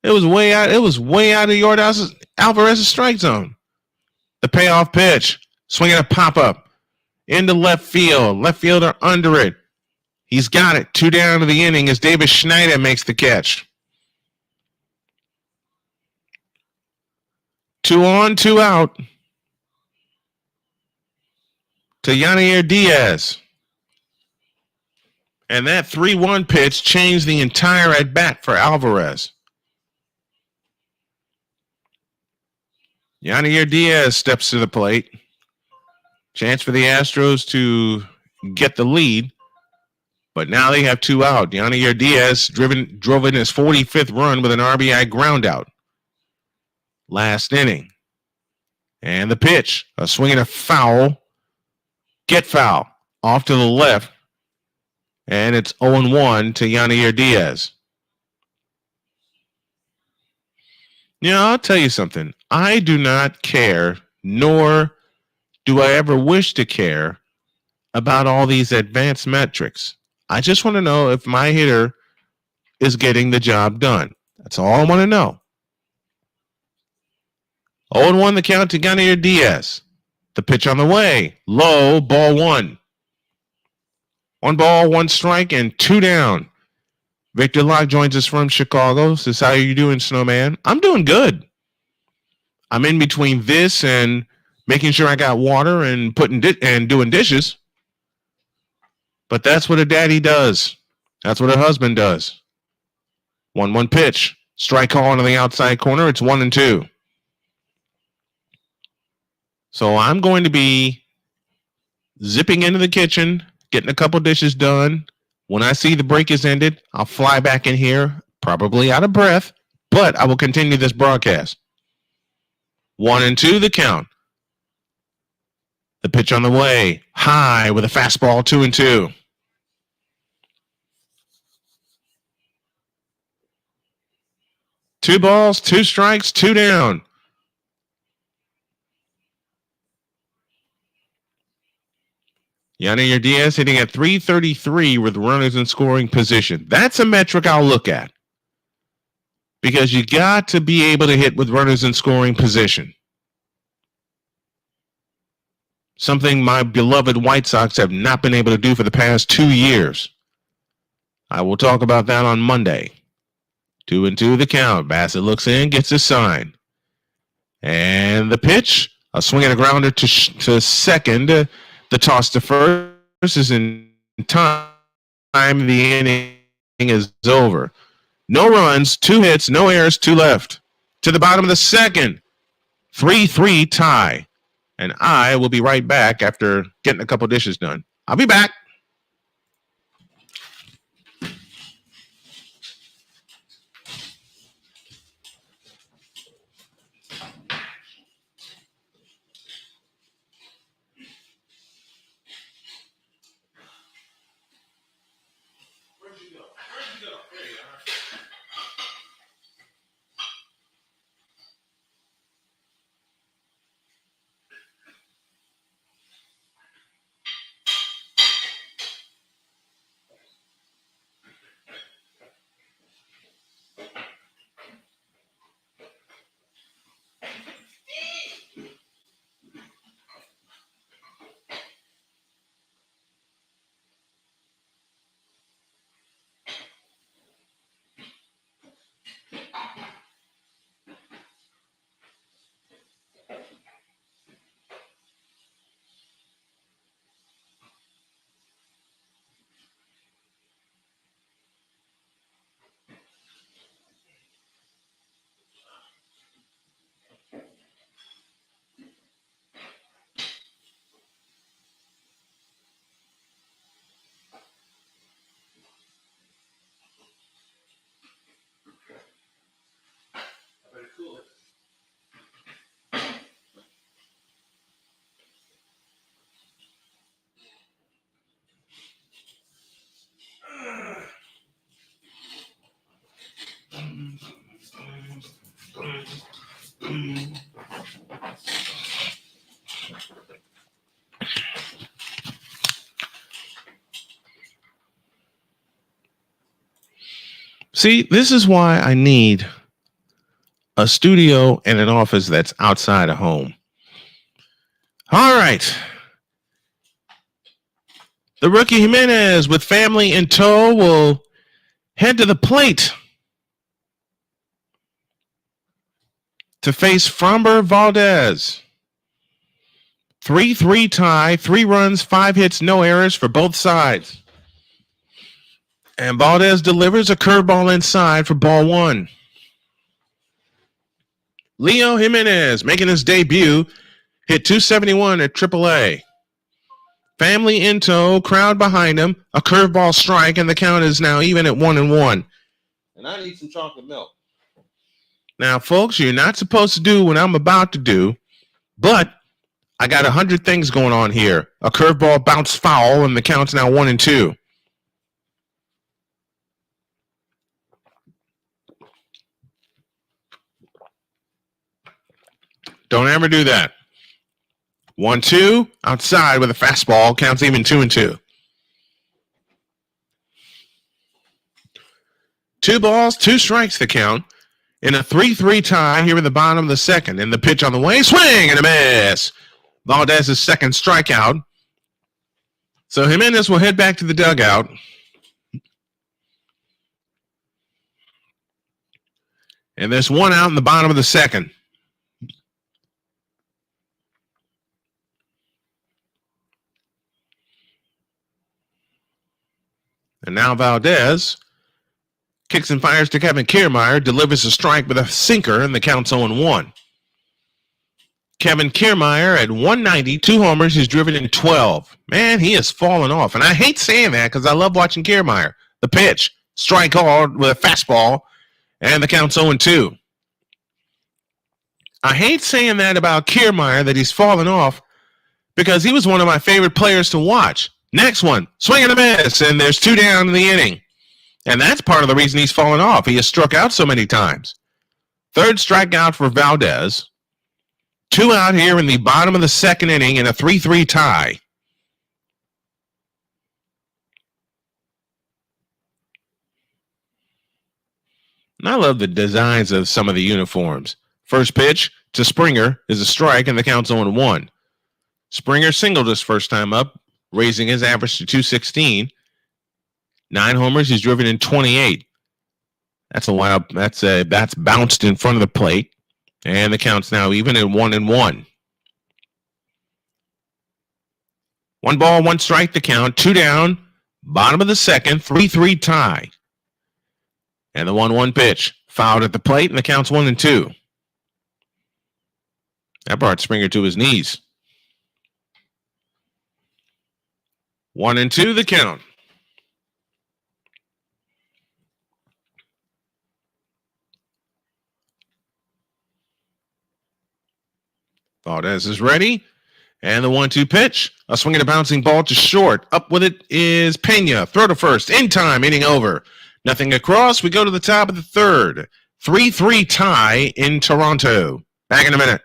It was way out. It was way out of Yordan Alvarez's strike zone. The payoff pitch, swinging a pop-up into left field. Left fielder under it. He's got it. 2 down to the inning as Davis Schneider makes the catch. 2 on, 2 out to Yanair Diaz. And that 3-1 pitch changed the entire at-bat for Alvarez. Yanair Diaz steps to the plate. Chance for the Astros to get the lead. But now they have 2 out. Yanair Diaz drove in his 45th run with an RBI ground out. Last inning. And the pitch. A swing and a foul. Get foul. Off to the left. And it's 0-1 to Yanair Diaz. Yeah, I'll tell you something. I do not care, nor do I ever wish to care about all these advanced metrics. I just want to know if my hitter is getting the job done. That's all I want to know. 0-1 the count to Yanair Diaz. The pitch on the way. Low, ball 1. 1 ball, 1 strike, and 2 down. Victor Locke joins us from Chicago. Says, how are you doing, Snowman? I'm doing good. I'm in between this and making sure I got water and doing dishes. But that's what a daddy does. That's what a husband does. 1-1 pitch. Strike call on the outside corner. It's 1-2. So I'm going to be zipping into the kitchen, getting a couple dishes done. When I see the break is ended, I'll fly back in here, probably out of breath, but I will continue this broadcast. 1-2 the count. The pitch on the way, high with a fastball, 2-2. 2 balls, 2 strikes, 2 down. Yadier Diaz hitting at .333 with runners in scoring position. That's a metric I'll look at, because you got to be able to hit with runners in scoring position. Something my beloved White Sox have not been able to do for the past 2 years. I will talk about that on Monday. 2-2 the count. Bassett looks in, gets a sign. And the pitch, a swing and a grounder to second. The toss to first is in time. The inning is over. No runs, 2 hits, no errors, 2 left. To the bottom of the second. 3-3 tie. And I will be right back after getting a couple dishes done. I'll be back. See, this is why I need a studio and an office that's outside of home. All right. The rookie Jimenez, with family in tow, will head to the plate to face Framber Valdez. 3-3 tie, 3 runs, 5 hits, no errors for both sides. And Valdez delivers a curveball inside for ball 1. Leo Jimenez, making his debut, hit .271 at AAA. Family in tow, crowd behind him, a curveball strike, and the count is now even at 1-1. And I need some chocolate milk. Now, folks, you're not supposed to do what I'm about to do, but I got 100 things going on here. A curveball bounced foul, and the count's now 1-2. Don't ever do that. 1-2, outside with a fastball, counts even 2-2. 2 balls, 2 strikes the count in a 3-3 tie here in the bottom of the second. And the pitch on the way, swing and a miss. Valdez's second strikeout. So Jimenez will head back to the dugout. And there's 1 out in the bottom of the second. And now Valdez kicks and fires to Kevin Kiermaier, delivers a strike with a sinker, and the count's 0-1. Kevin Kiermaier at 190, 2 homers, he's driven in 12. Man, he has fallen off. And I hate saying that because I love watching Kiermaier. The pitch, strike hard with a fastball, and the count's 0-2. I hate saying that about Kiermaier, that he's fallen off, because he was one of my favorite players to watch. Next one, swing and a miss, and there's 2 down in the inning. And that's part of the reason he's fallen off. He has struck out so many times. Third strikeout for Valdez. 2 out here in the bottom of the second inning in a 3-3 tie. And I love the designs of some of the uniforms. First pitch to Springer is a strike, and the count's 0-1. Springer singled his first time up, raising his average to 216. 9 homers, he's driven in 28. That's a wild. That's bounced in front of the plate, and the count's now even at 1-1. 1 ball, 1 strike. The count. 2 down. Bottom of the second. 3-3 tie. And the 1-1 pitch fouled at the plate, and the count's 1-2. That brought Springer to his knees. 1-2 the count. Valdez is ready. And the 1-2 pitch. A swing and a bouncing ball to short. Up with it is Pena. Throw to first. In time. Inning over. Nothing across. We go to the top of the third. 3-3 tie in Toronto. Back in a minute.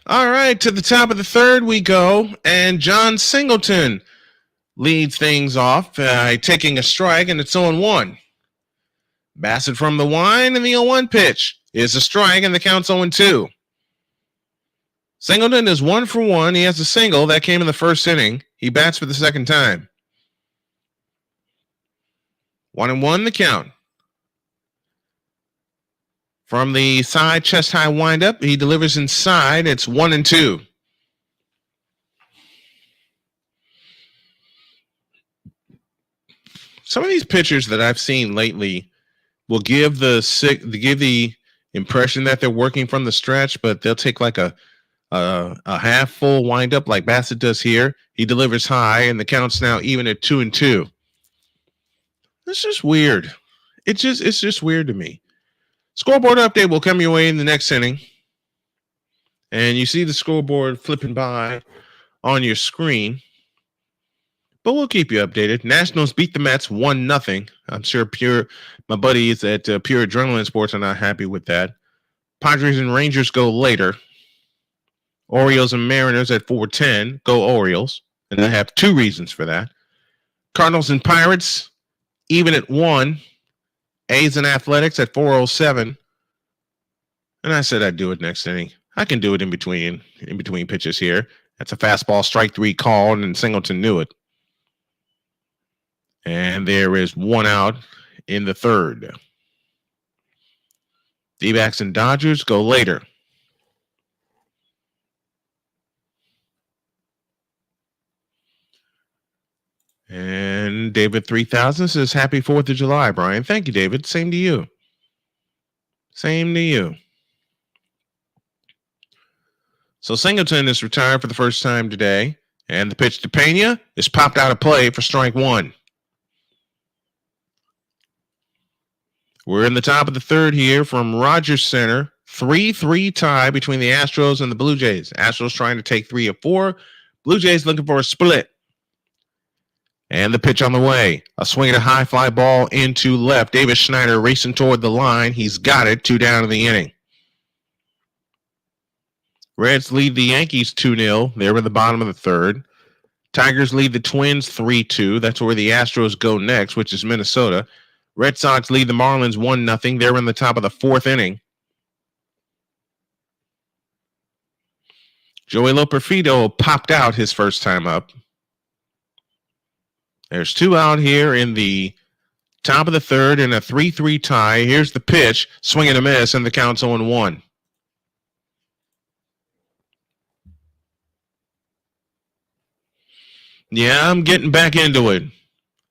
All right, to the top of the third we go, and John Singleton leads things off by taking a strike, and it's 0-1. Bassett from the wine, and the 0-1 pitch is a strike, and the count's 0-2. Singleton is 1 for 1. He has a single that came in the first inning. He bats for the second time. 1-1 the count. From the side chest high windup, he delivers inside. It's 1-2. Some of these pitchers that I've seen lately will give the impression that they're working from the stretch, but they'll take like a half full windup like Bassett does here. He delivers high, and the count's now even at 2-2. It's just weird. It's just weird to me. Scoreboard update will come your way in the next inning. And you see the scoreboard flipping by on your screen. But we'll keep you updated. Nationals beat the Mets 1-0. I'm sure my buddies at Pure Adrenaline Sports are not happy with that. Padres and Rangers go later. Orioles and Mariners at 4:10. Go Orioles. And I have 2 reasons for that. Cardinals and Pirates even at 1. A's and Athletics at 4:07. And I said I'd do it next inning. I can do it in between pitches here. That's a fastball strike 3 call, and Singleton knew it. And there is 1 out in the third. D-backs and Dodgers go later. And David 3000 says, Happy 4th of July, Brian. Thank you, David. Same to you. Same to you. So Singleton is retired for the first time today. And the pitch to Pena is popped out of play for strike one. We're in the top of the third here from Rogers Center. 3-3 tie between the Astros and the Blue Jays. Astros trying to take 3 of 4. Blue Jays looking for a split. And the pitch on the way. A swing at a high fly ball into left. Davis Schneider racing toward the line. He's got it. 2 down in the inning. Reds lead the Yankees 2-0. They're in the bottom of the third. Tigers lead the Twins 3-2. That's where the Astros go next, which is Minnesota. Red Sox lead the Marlins 1-0. They're in the top of the fourth inning. Joey Loperfido popped out his first time up. There's 2 out here in the top of the third in a 3-3 tie. Here's the pitch. Swing and a miss, and the count's 0-1. Yeah, I'm getting back into it.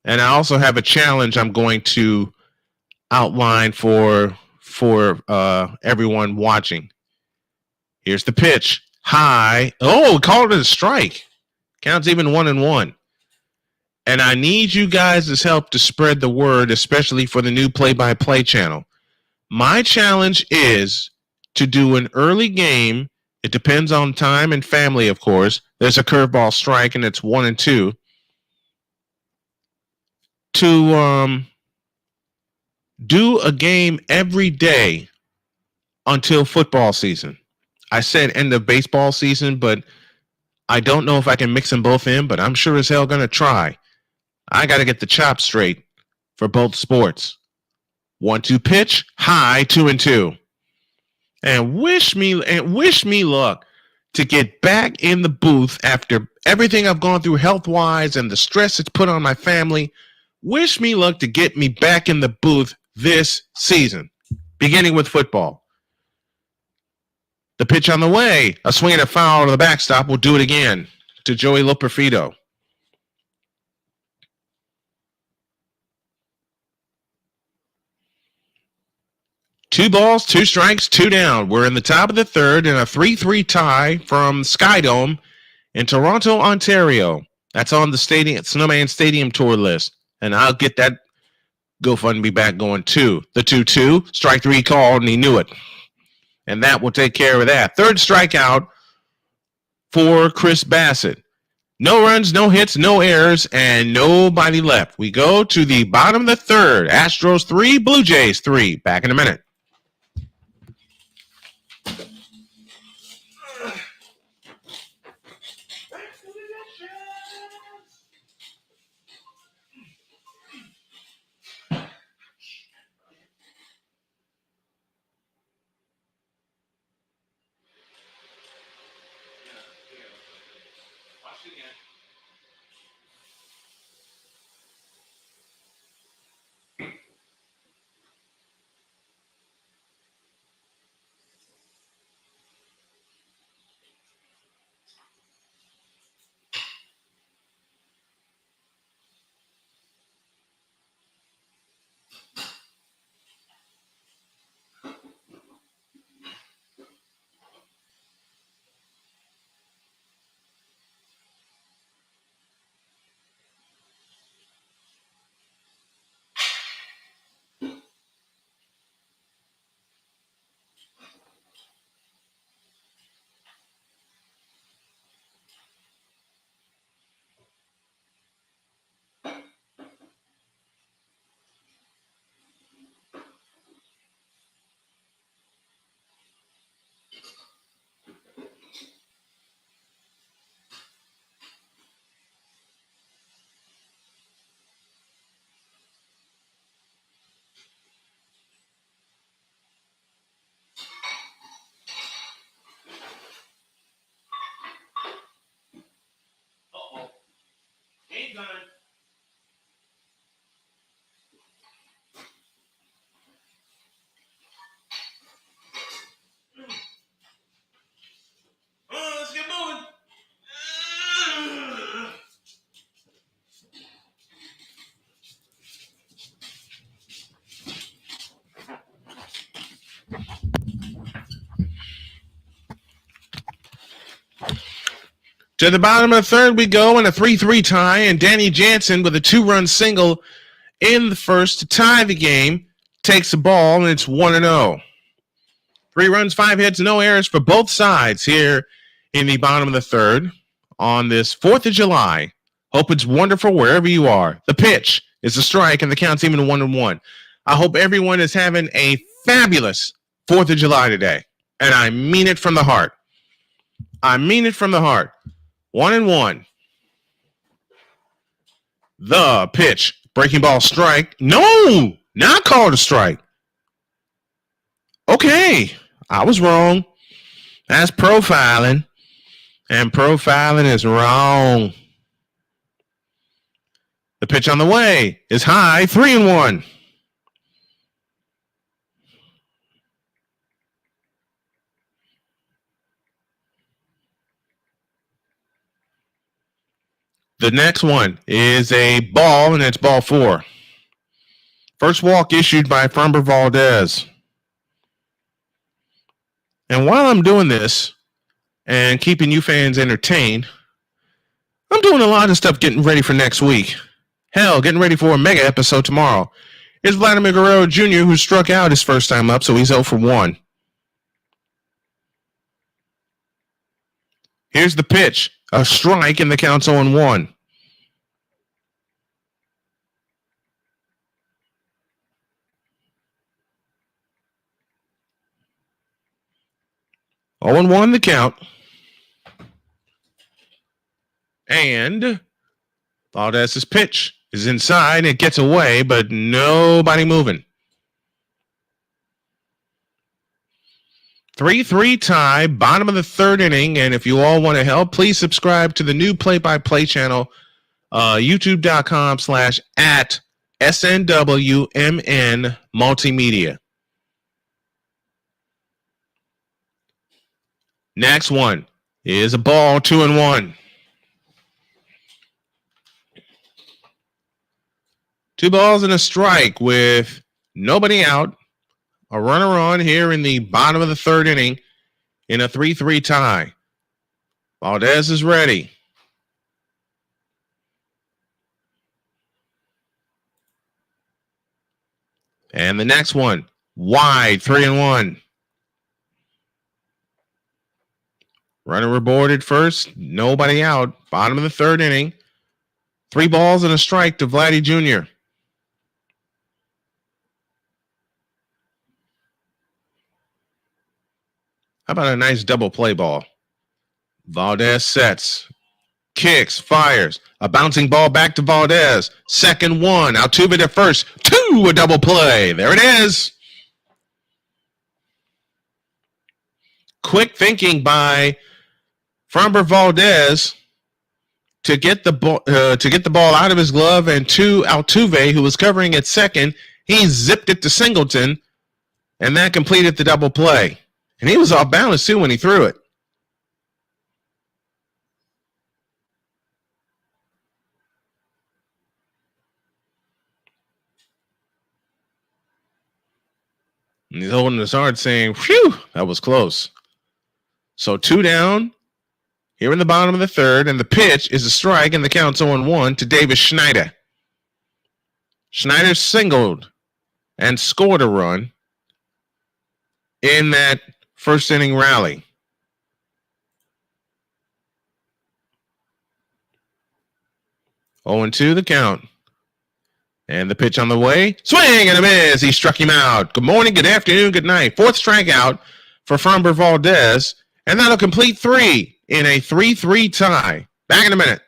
And I also have a challenge I'm going to outline for everyone watching. Here's the pitch. High. Oh, called it a strike. Counts even 1-1. And I need you guys' help to spread the word, especially for the new play-by-play channel. My challenge is to do an early game. It depends on time and family, of course. There's a curveball strike, and it's 1-2. To do a game every day until football season. I said end of baseball season, but I don't know if I can mix them both in, but I'm sure as hell going to try. I got to get the chop straight for both sports. 1-2 pitch, high, 2-2. And wish me luck to get back in the booth after everything I've gone through health-wise and the stress it's put on my family. Wish me luck to get me back in the booth this season, beginning with football. The pitch on the way, a swing and a foul to the backstop will do it again to Joey Loperfido. Two balls, 2 strikes, 2 down. We're in the top of the third in a 3-3 tie from Skydome in Toronto, Ontario. That's on the Snowman Stadium tour list. And I'll get that GoFundMe back going too. The 2-2, strike 3 called, and he knew it. And that will take care of that. Third strikeout for Chris Bassett. No runs, no hits, no errors, and nobody left. We go to the bottom of the third. Astros 3, Blue Jays 3. Back in a minute. To the bottom of the third we go in a 3-3 tie, and Danny Jansen with a 2-run single in the first to tie the game takes the ball, and it's 1-0. 3 runs, 5 hits, no errors for both sides here in the bottom of the third on this 4th of July. Hope it's wonderful wherever you are. The pitch is a strike, and the count's even 1-1. I hope everyone is having a fabulous 4th of July today, and I mean it from the heart. I mean it from the heart. 1-1. The pitch. Breaking ball strike. No! Not called a strike. Okay. I was wrong. That's profiling. And profiling is wrong. The pitch on the way is high. 3-1. The next one is a ball, and it's ball 4. First walk issued by Framber Valdez. And while I'm doing this and keeping you fans entertained, I'm doing a lot of stuff getting ready for next week. Hell, getting ready for a mega episode tomorrow. It's Vladimir Guerrero Jr., who struck out his first time up, so he's 0-1. Here's the pitch. A strike, and the count's 0-1. 0-1 the count. And Valdez's pitch is inside. It gets away, but nobody moving. 3-3 tie, bottom of the third inning. And if you all want to help, please subscribe to the new play-by-play channel, youtube.com/@SNWMN Multimedia. Next one is a ball, 2-1. 2 balls and a strike with nobody out. A runner on here in the bottom of the third inning in a 3-3 tie. Valdez is ready. And the next one, wide, 3-1. Runner aboard first, nobody out. Bottom of the third inning. 3 balls and a strike to Vladdy Jr. How about a nice double play ball? Valdez sets, kicks, fires. A bouncing ball back to Valdez. Second one. Altuve to first. 2, a double play. There it is. Quick thinking by Framber Valdez to get the ball out of his glove, and to Altuve, who was covering at second. He zipped it to Singleton, and that completed the double play. And he was off balance too when he threw it. And he's holding his heart saying, phew, that was close. So 2 down here in the bottom of the third, and the pitch is a strike, and the count's 0-1 to Davis Schneider. Schneider singled and scored a run in that first inning rally. Oh, 0-2 the count. And the pitch on the way. Swing and a miss. He struck him out. Good morning, good afternoon, good night. 4th strikeout for Framber Valdez. And that'll complete 3 in a 3-3 tie. Back in a minute.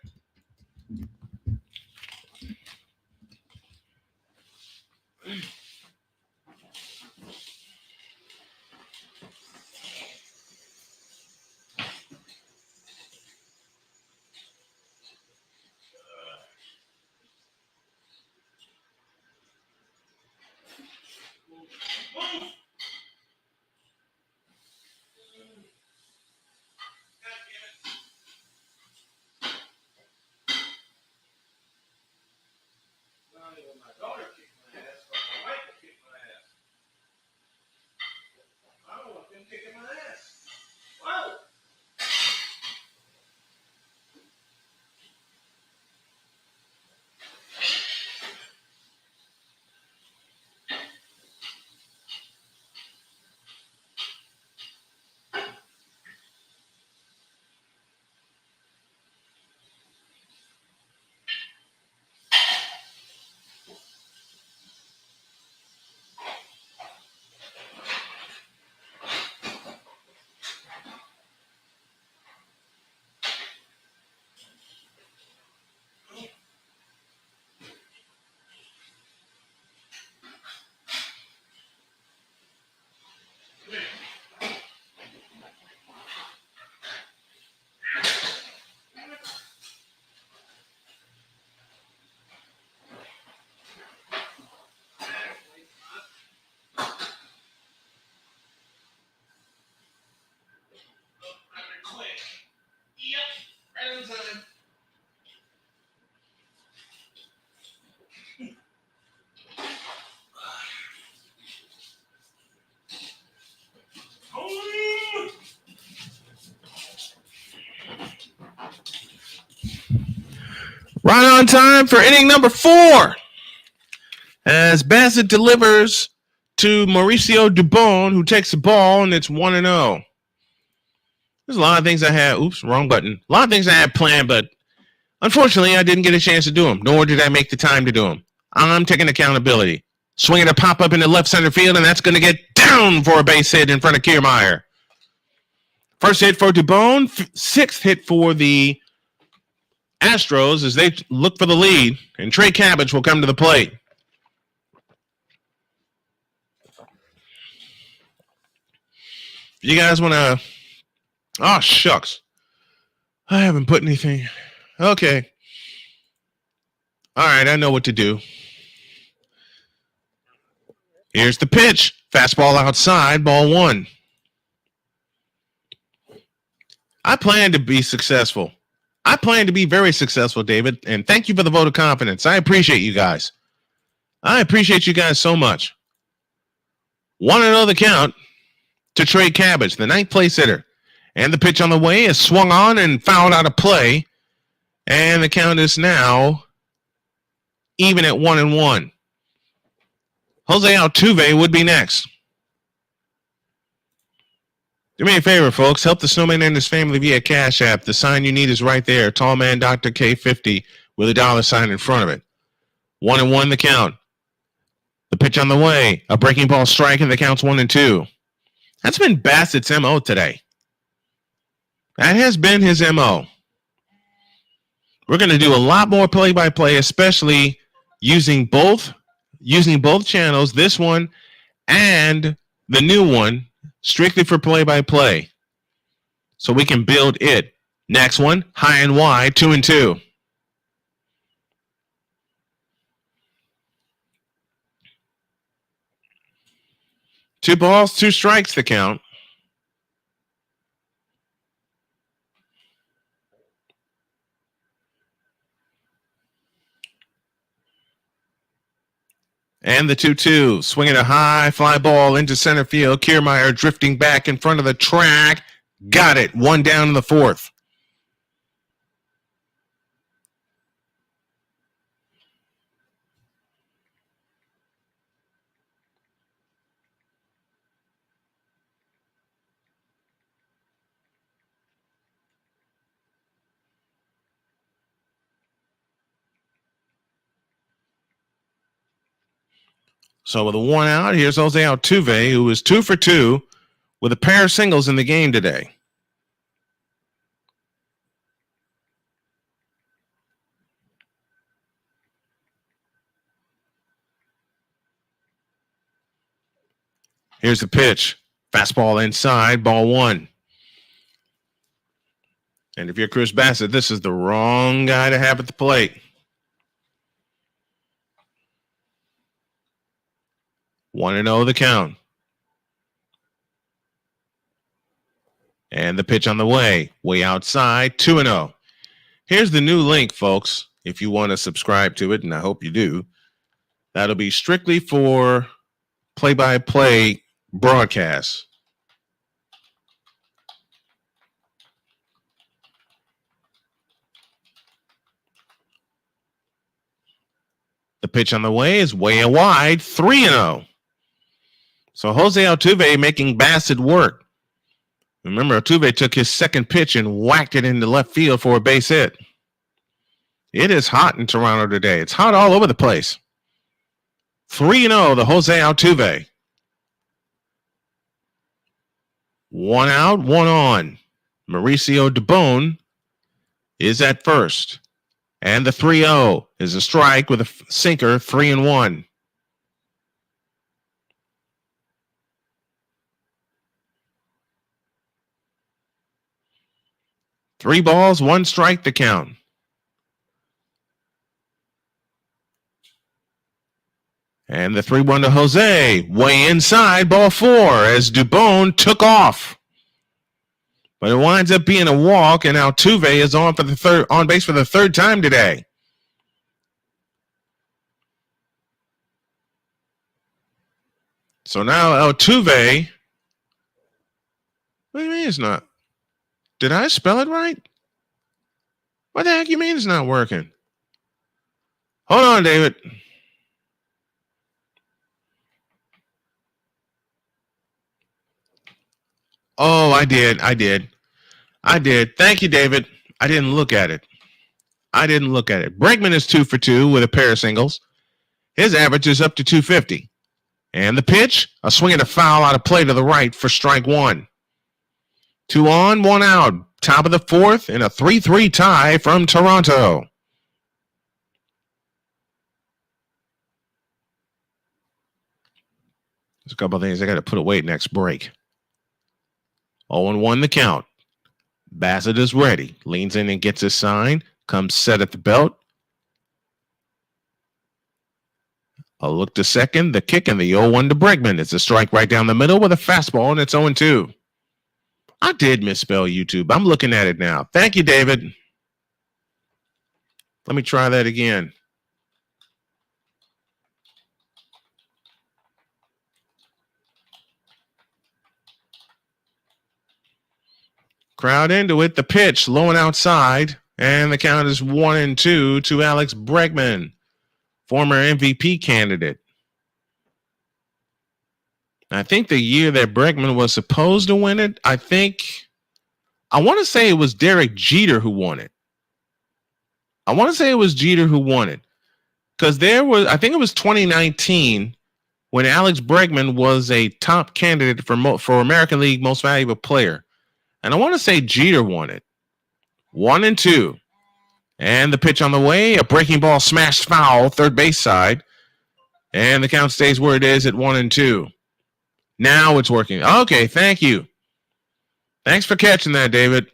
Right on time for inning number 4. As Bassett delivers to Mauricio Dubon, who takes the ball, and it's 1-0. There's a lot of things I had. Oops, wrong button. A lot of things I had planned, but unfortunately, I didn't get a chance to do them, nor did I make the time to do them. I'm taking accountability. Swinging a pop-up in the left center field, and that's going to get down for a base hit in front of Kiermaier. First hit for Dubon, 6th hit for the Astros as they look for the lead, and Trey Cabbage will come to the plate. You guys want to... Oh, shucks. I haven't put anything... Okay. All right, I know what to do. Here's the pitch. Fastball outside, ball 1. I plan to be successful. I plan to be very successful, David, and thank you for the vote of confidence. I appreciate you guys. I appreciate you guys so much. 1-0 the count to Trey Cabbage, the 9th place hitter. And the pitch on the way is swung on and fouled out of play. And the count is now even at 1-1. Jose Altuve would be next. Do me a favor, folks. Help the Snowman and his family via Cash App. The sign you need is right there. Tall man Dr. K50 with a $sign in front of it. 1-1 the count. The pitch on the way. A breaking ball strike, and the count's 1-2. That's been Bassett's MO today. That has been his MO. We're going to do a lot more play-by-play, especially using both channels, this one and the new one, strictly for play-by-play. So we can build it. Next one, high and wide, 2-2. Two balls, 2 strikes the count. And the 2-2, swinging a high fly ball into center field. Kiermaier drifting back in front of the track. Got it. 1 down in the 4th. So with a 1 out, here's Jose Altuve, who is 2 for 2 with a pair of singles in the game today. Here's the pitch. Fastball inside, ball 1. And if you're Chris Bassett, this is the wrong guy to have at the plate. 1-0 the count. And the pitch on the way outside, 2-0. Here's the new link, folks, if you want to subscribe to it, and I hope you do. That'll be strictly for play-by-play broadcasts. The pitch on the way is way wide, 3-0. So Jose Altuve making Bassett work. Remember, Altuve took his second pitch and whacked it into left field for a base hit. It is hot in Toronto today. It's hot all over the place. 3-0, the Jose Altuve. 1 out, 1 on. Mauricio Dubon is at first. And the 3-0 is a strike with a sinker, 3-1. 3 balls, 1 strike to count. And the 3-1 to Jose, way inside, ball 4, as Dubon took off. But it winds up being a walk, and Altuve is on base for the 3rd time today. So now Altuve, what do you mean it's not? Did I spell it right? What the heck you mean it's not working? Hold on, David. Oh, I did. Thank you, David. I didn't look at it. Bregman is 2 for 2 with a pair of singles. His average is up to 250. And the pitch, a swing and a foul out of play to the right for strike one. 2 on, 1 out. Top of the fourth in a 3-3 tie from Toronto. There's a couple of things I got to put away next break. 0-1 the count. Bassett is ready. Leans in and gets his sign. Comes set at the belt. A look to second. The kick and the 0-1 to Bregman. It's a strike right down the middle with a fastball, and it's 0-2. I did misspell YouTube. I'm looking at it now. Thank you, David. Let me try that again. Crowd into it. The pitch, low and outside. And the count is 1-2 to Alex Bregman, former MVP candidate. I think the year that Bregman was supposed to win it, I want to say it was Derek Jeter who won it. Because I think it was 2019 when Alex Bregman was a top candidate for American League Most Valuable Player. And I want to say Jeter won it. 1-2. And the pitch on the way, a breaking ball smashed foul, third base side. And the count stays where it is at 1-2. Now it's working. Okay, thank you. Thanks for catching that, David.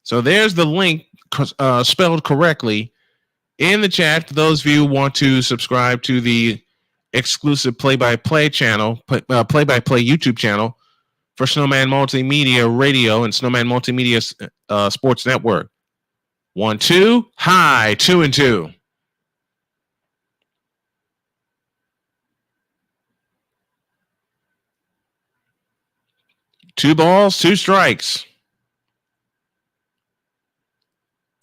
So there's the link spelled correctly in the chat for those of you who want to subscribe to the exclusive play-by-play channel, play-by-play YouTube channel for Snowman Multimedia Radio and Snowman Multimedia Sports Network. 1-2, high, 2-2. Two balls, two strikes.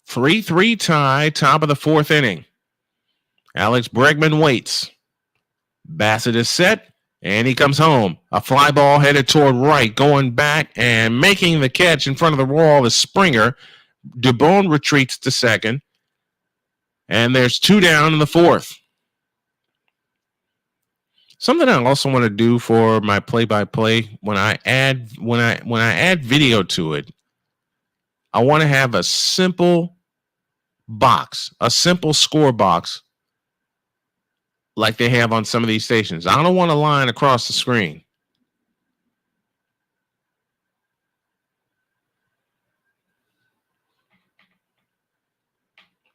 3-3 tie, top of the fourth inning. Alex Bregman waits. Bassett is set, and he comes home. A fly ball headed toward right, going back and making the catch in front of the wall is Springer. Dubon retreats to second, and there's 2 down in the fourth. Something I also want to do for my play-by-play when I add video to it, I want to have a simple box, a simple score box like they have on some of these stations. I don't want a line across the screen.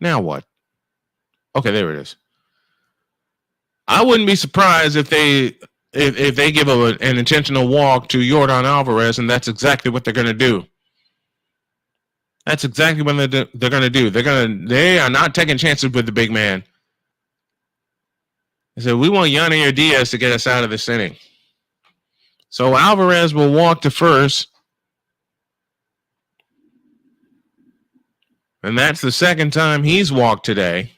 Now what? Okay, there it is. I wouldn't be surprised if they give an intentional walk to Yordan Alvarez, and that's exactly what they're going to do. That's exactly what they're going to do. They are not taking chances with the big man. They said, we want Yanier Diaz to get us out of this inning. So Alvarez will walk to first. And that's the second time he's walked today.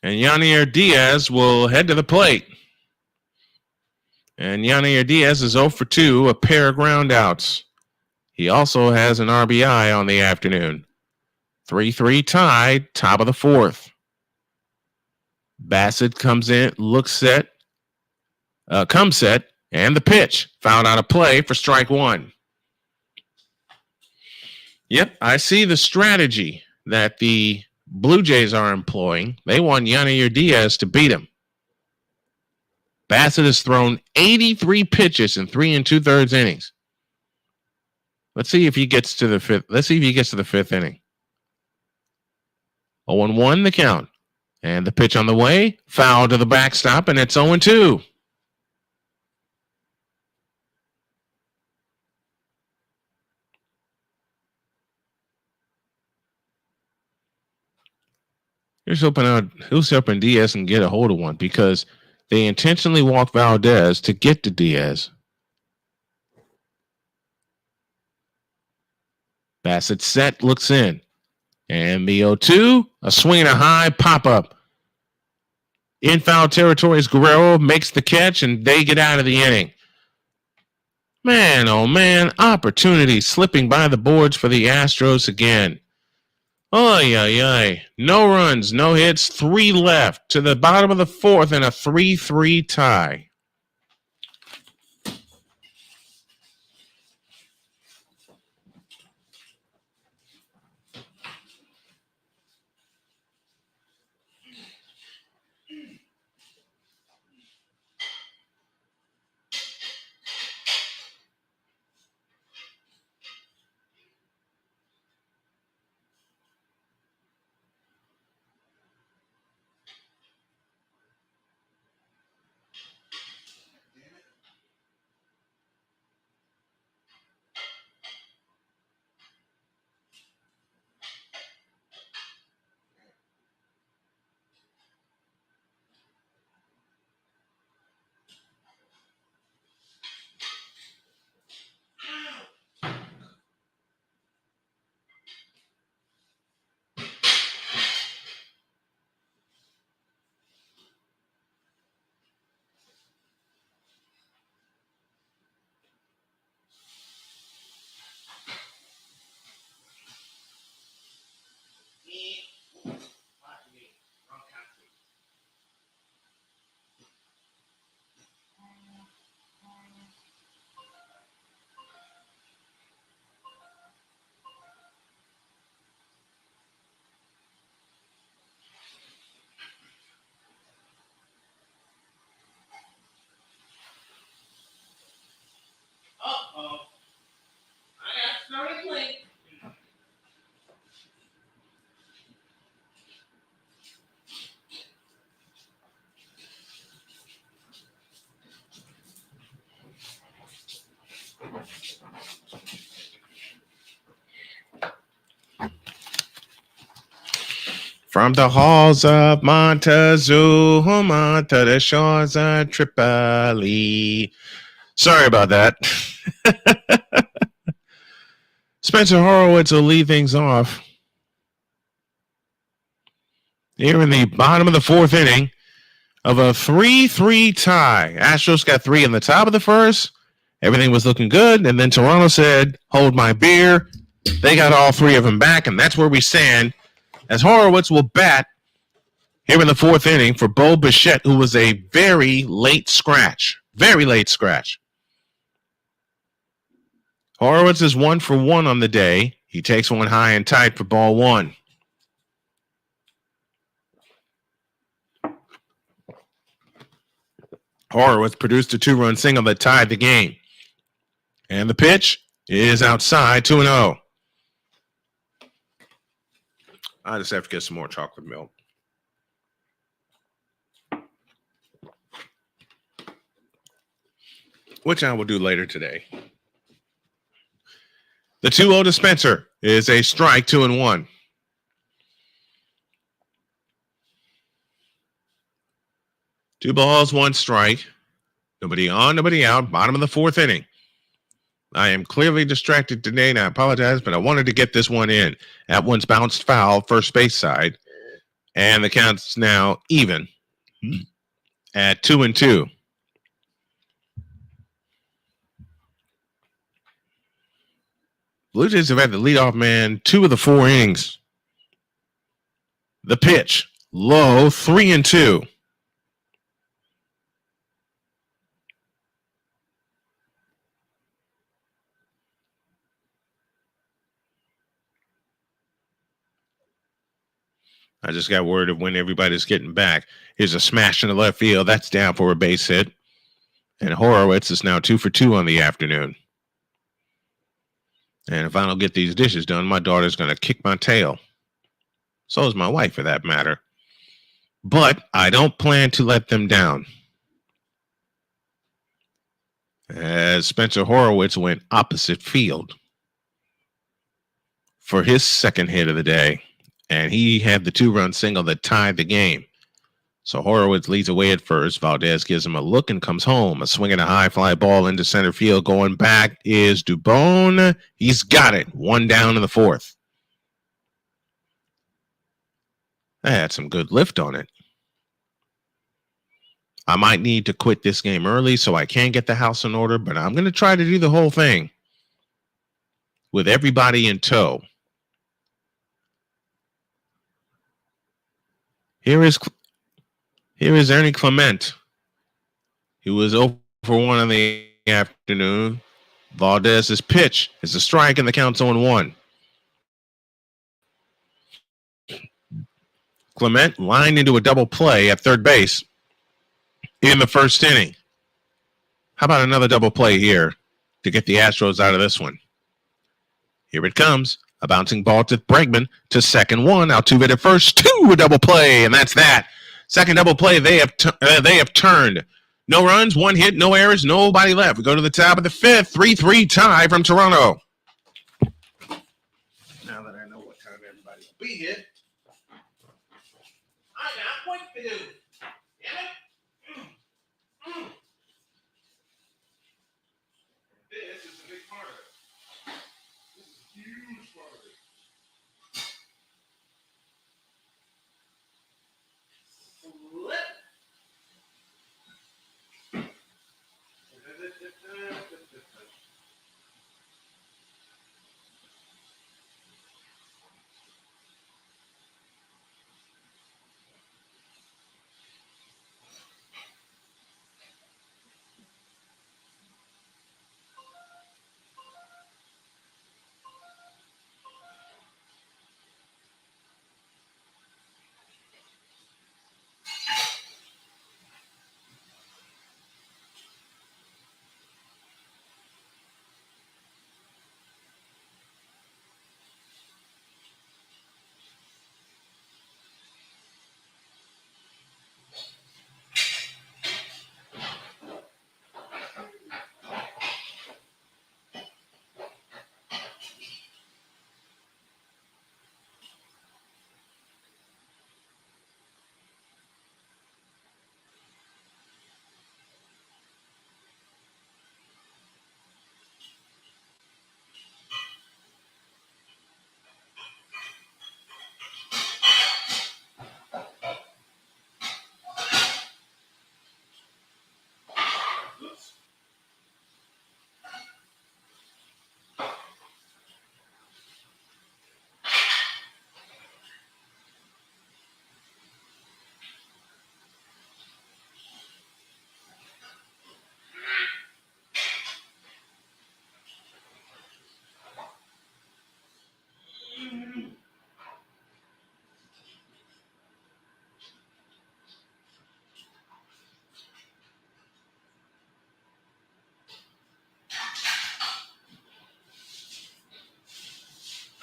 And Yanier Diaz will head to the plate. And Yanier Diaz is 0 for 2, a pair of groundouts. He also has an RBI on the afternoon. 3-3 tie, top of the fourth. Bassett comes in, comes set, and the pitch. Fouled out of play for strike one. Yep, I see the strategy that the Blue Jays are employing. They want Yanier Diaz to beat him. Bassett has thrown 83 pitches in 3 2/3 innings. Let's see if he gets to the fifth. Let's see if he gets to the fifth inning. 0-1 the count. And the pitch on the way. Foul to the backstop, and it's 0-2. Here's hoping Diaz can get a hold of one because they intentionally walked Valdez to get to Diaz. Bassett set, looks in. And the 0-2, a swing and a high pop-up. In foul territory as Guerrero makes the catch, and they get out of the inning. Man, oh man, opportunity slipping by the boards for the Astros again. Oy, oy, oy. No runs, no hits, 3 left to the bottom of the 4th and a 3-3 tie. From the halls of Montezuma to the shores of Tripoli. Sorry about that. Spencer Horowitz will lead things off. Here in the bottom of the 4th inning of a 3-3 tie. Astros got 3 in the top of the 1st. Everything was looking good. And then Toronto said, hold my beer. They got all 3 of them back, and that's where we stand. As Horowitz will bat here in the 4th inning for Bo Bichette, who was a very late scratch. Very late scratch. Horowitz is 1 for 1 on the day. He takes one high and tight for ball 1. Horowitz produced a 2-run single that tied the game. And the pitch is outside, 2-0. I just have to get some more chocolate milk. Which I will do later today. The 2-0 to Spencer is a strike, 2-1. Two balls, 1 strike. Nobody on, nobody out. Bottom of the 4th inning. I am clearly distracted today, and I apologize, but I wanted to get this one in. That one's bounced foul, first base side. And the count's now even at 2-2. Blue Jays have had the leadoff man 2 of the 4 innings. The pitch, low, 3-2. I just got word of when everybody's getting back. Here's a smash in the left field. That's down for a base hit. And Horowitz is now 2 for 2 on the afternoon. And if I don't get these dishes done, my daughter's going to kick my tail. So is my wife, for that matter. But I don't plan to let them down. As Spencer Horowitz went opposite field for his second hit of the day. And he had the 2-run single that tied the game. So Horowitz leads away at first. Valdez gives him a look and comes home. A swing and a high fly ball into center field. Going back is Dubon. He's got it. One down in the fourth. That had some good lift on it. I might need to quit this game early so I can get the house in order, but I'm going to try to do the whole thing with everybody in tow. Here is Ernie Clement. He was 0 for 1 in the afternoon. Valdez's pitch is a strike and the count's 0-1. Clement lined into a double play at third base in the first inning. How about another double play here to get the Astros out of this one? Here it comes. A bouncing ball to Bregman to second, 1. Altuve at first, 2, a double play, and that's that. Second double play, they have turned. No runs, 1 hit, no errors, nobody left. We go to the top of the fifth, 3-3 tie from Toronto. Now that I know what time everybody will be here, I got work to do. Damn it. This is a big part of it. This is a huge part of it. Flip.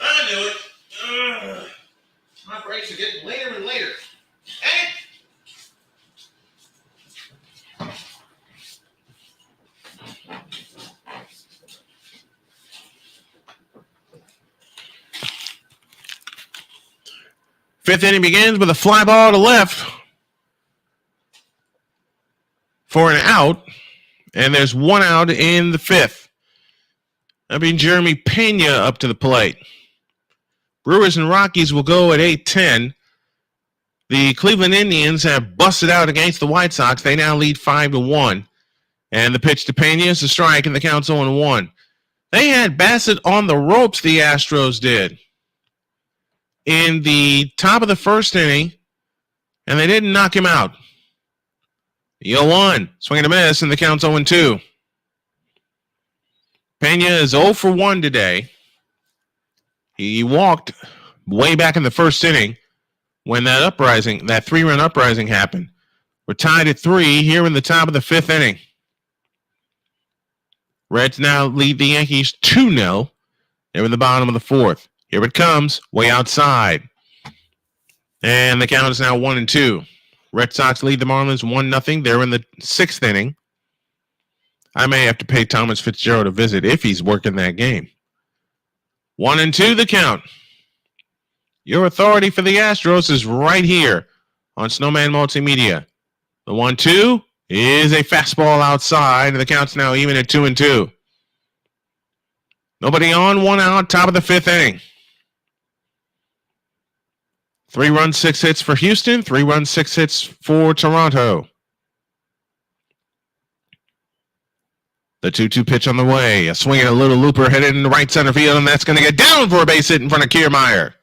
I knew it. My breaks are getting later and later. Hey! Fifth inning begins with a fly ball to left for an out, and there's 1 out in the fifth. That'll be Jeremy Pena up to the plate. Brewers and Rockies will go at 8-10. The Cleveland Indians have busted out against the White Sox. They now lead 5-1. And the pitch to Pena is a strike, and the count's 0-1. They had Bassett on the ropes, the Astros did, in the top of the first inning, and they didn't knock him out. The 0-1, swing and a miss, and the count's 0-2. Pena is 0 for 1 today. He walked way back in the first inning when that 3-run uprising happened. We're tied at 3 here in the top of the fifth inning. Reds now lead the Yankees 2-0. They're in the bottom of the fourth. Here it comes, way outside. And the count is now 1-2. Red Sox lead the Marlins 1-0. They're in the sixth inning. I may have to pay Thomas Fitzgerald a visit if he's working that game. 1-2 the count. Your authority for the Astros is right here on Snowman Multimedia. The 1-2 is a fastball outside, and the count's now even at 2-2. Nobody on, 1 out, top of the 5th inning. 3 runs, 6 hits for Houston, 3 runs, 6 hits for Toronto. The 2-2 pitch on the way. A swing and a little looper headed in the right center field, and that's going to get down for a base hit in front of Kiermaier.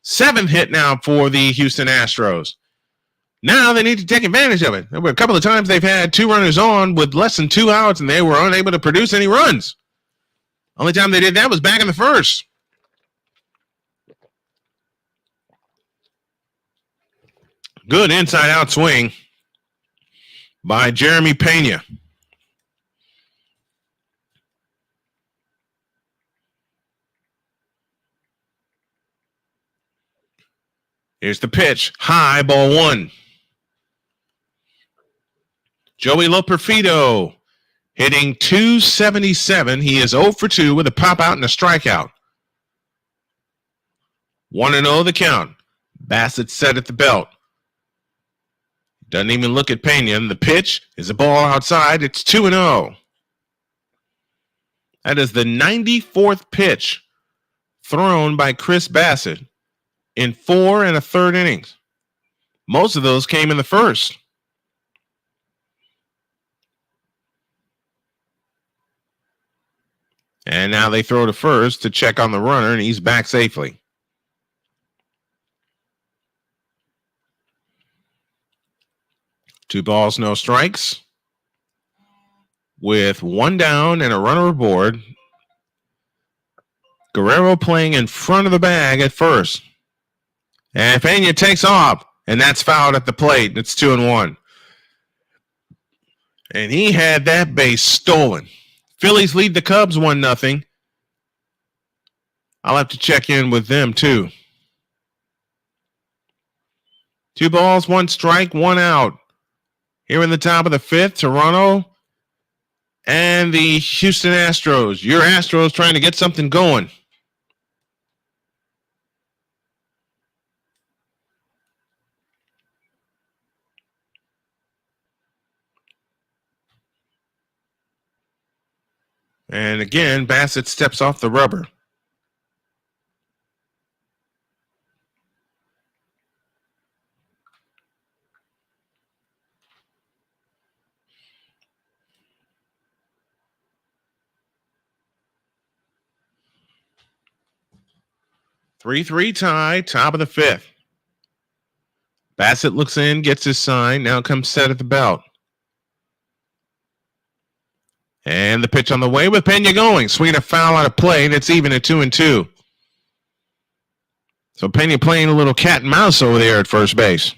7th hit now for the Houston Astros. Now they need to take advantage of it. There were a couple of times they've had 2 runners on with less than 2 outs, and they were unable to produce any runs. Only time they did that was back in the 1st. Good inside-out swing by Jeremy Pena. Here's the pitch. High, ball 1. Joey Loperfido hitting .277. He is 0 for 2 with a pop out and a strikeout. 1-0 the count. Bassett set at the belt. Doesn't even look at Pena. And the pitch is a ball outside. It's 2-0. That is the 94th pitch thrown by Chris Bassett in 4 1/3 innings. Most of those came in the 1st. And now they throw to first to check on the runner, and he's back safely. Two balls, no strikes. With 1 down and a runner aboard, Guerrero playing in front of the bag at first. And Pena takes off, and that's fouled at the plate. It's 2-1. And he had that base stolen. Phillies lead the Cubs 1-0. I'll have to check in with them, too. 2 balls, 1 strike, 1 out. Here in the top of the 5th, Toronto and the Houston Astros. Your Astros trying to get something going. And again, Bassett steps off the rubber. Three tie, top of the 5th. Bassett looks in, gets his sign. Now comes set at the belt. And the pitch on the way with Pena going. Swinging a foul out of play, and it's even at 2-2. So Pena playing a little cat and mouse over there at first base.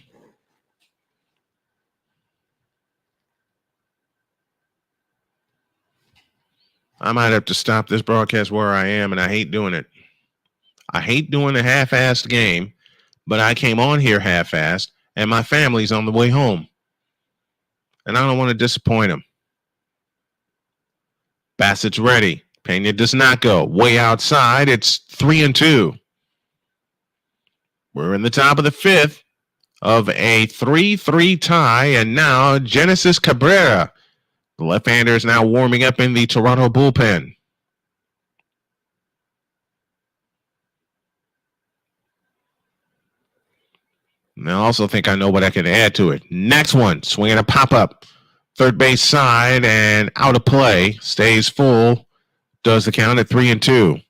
I might have to stop this broadcast where I am, and I hate doing it. I hate doing a half-assed game, but I came on here half-assed, and my family's on the way home. And I don't want to disappoint them. Bassett's ready. Pena does not go. Way outside. It's 3-2. We're in the top of the 5th of a 3-3 tie, and now Genesis Cabrera. The left-hander is now warming up in the Toronto bullpen. And I also think I know what I can add to it. Next one, swinging a pop-up. Third base side and out of play. Stays full. Does the count at 3-2.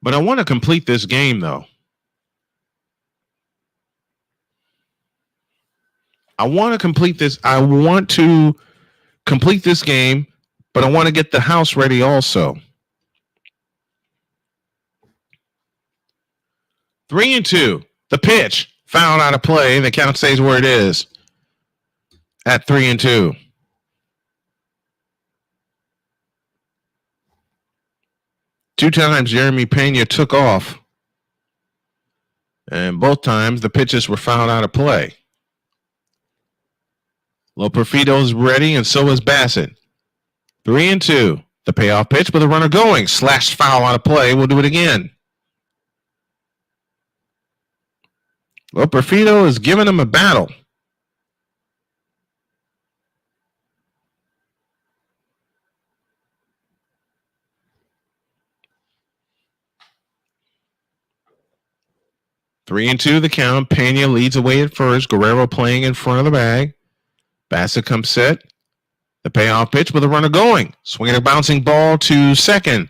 But I want to complete this game, though. I want to complete this game, but I want to get the house ready also. 3-2. The pitch. Foul out of play. The count stays where it is at 3-2. Two times Jeremy Pena took off. And both times the pitches were fouled out of play. Loperfido's ready, and so is Bassett. 3-2. The payoff pitch with a runner going. Slashed foul out of play. We'll do it again. Well, Perfido is giving him a battle. Three and two, the count. Pena leads away at first. Guerrero playing in front of the bag. Bassett comes set. The payoff pitch with a runner going. Swinging a bouncing ball to second.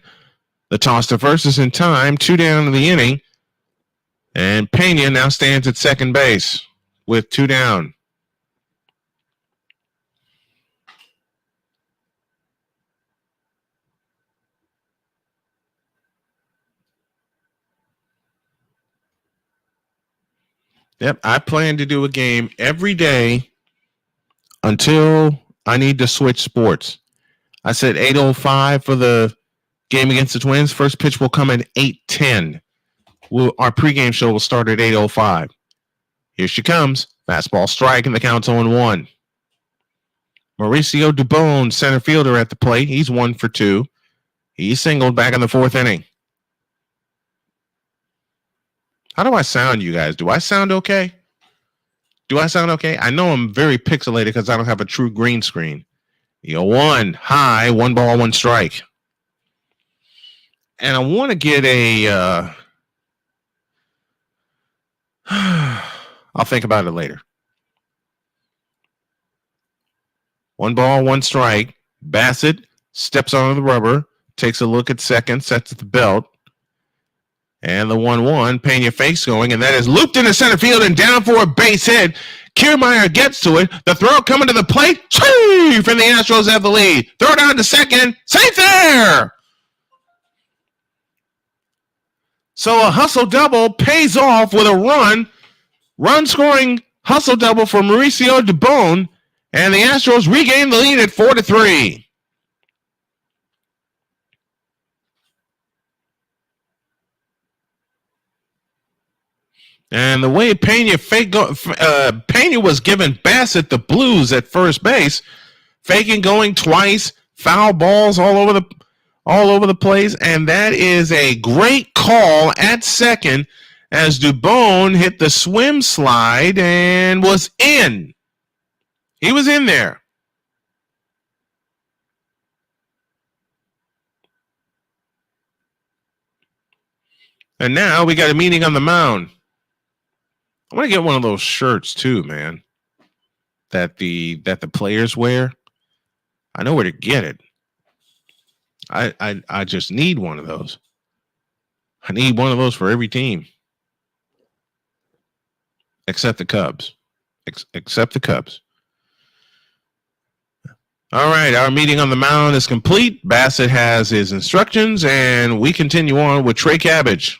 The toss to first is in time. 2 down in the inning. And Pena now stands at second base with 2 down. Yep, I plan to do a game every day until I need to switch sports. I said 8:05 for the game against the Twins. First pitch will come at 8:10. Our pregame show will start at 8:05. Here she comes. Fastball strike, and the count's 0-1. Mauricio Dubon, center fielder at the plate. He's 1 for 2. He singled back in the 4th inning. How do I sound, you guys? Do I sound okay? I know I'm very pixelated because I don't have a true green screen. 1 high, 1 ball, 1 strike. And I want to get a I'll think about it later. 1 ball, 1 strike. Bassett steps on the rubber, takes a look at second, sets the belt. And the 1-1, Pena fakes going, and that is looped into center field and down for a base hit. Kiermaier gets to it. The throw coming to the plate. Safe! And the Astros have the lead. Throw down to second. Safe there! So a hustle double pays off with a run. Run scoring hustle double for Mauricio Dubon. And the Astros regain the lead at 4-3. And the way Pena was giving Bassett the blues at first base, faking going twice, foul balls all over the place, and that is a great call at second as Dubon hit the swim slide and was in. He was in there. And now we got a meeting on the mound. I want to get one of those shirts too, man. That the players wear. I know where to get it. I just need one of those. I need one of those for every team. Except the Cubs. Except the Cubs. All right, our meeting on the mound is complete. Bassett has his instructions, and we continue on with Trey Cabbage.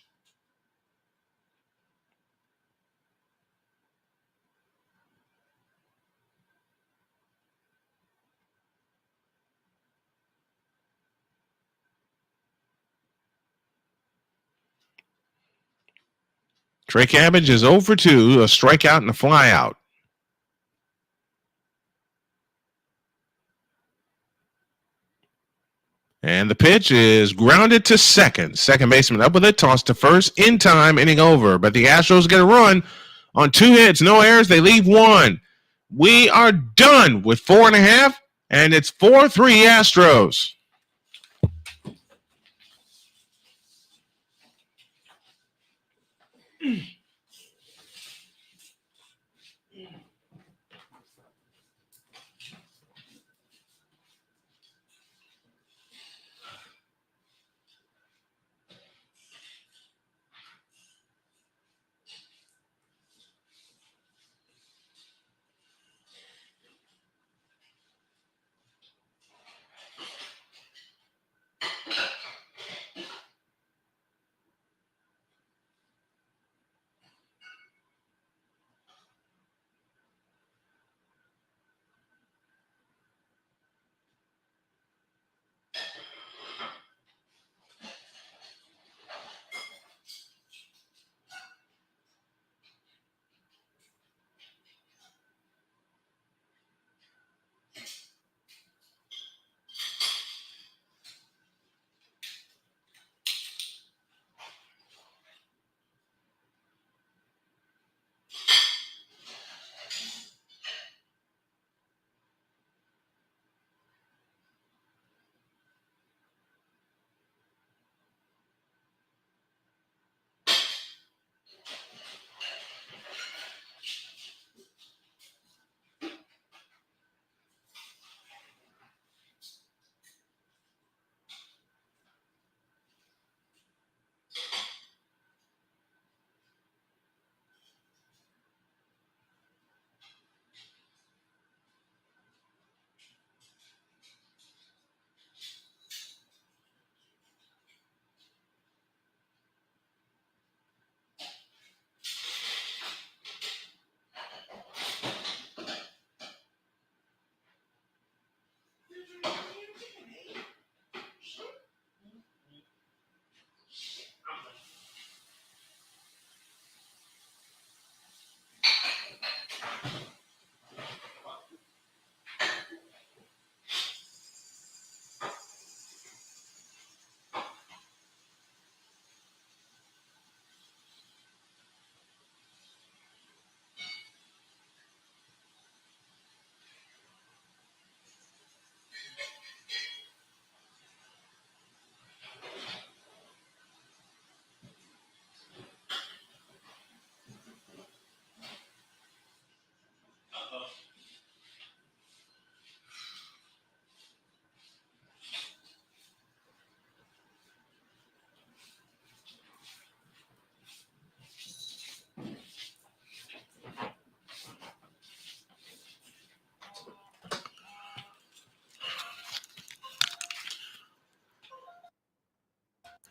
Trey Cabbage is 0 for 2, a strikeout and a flyout. And the pitch is grounded to second. Second baseman up with it, toss to first, in time, inning over. But the Astros get a run on 2 hits, no errors. They leave 1. We are done with 4.5, and it's 4-3 Astros.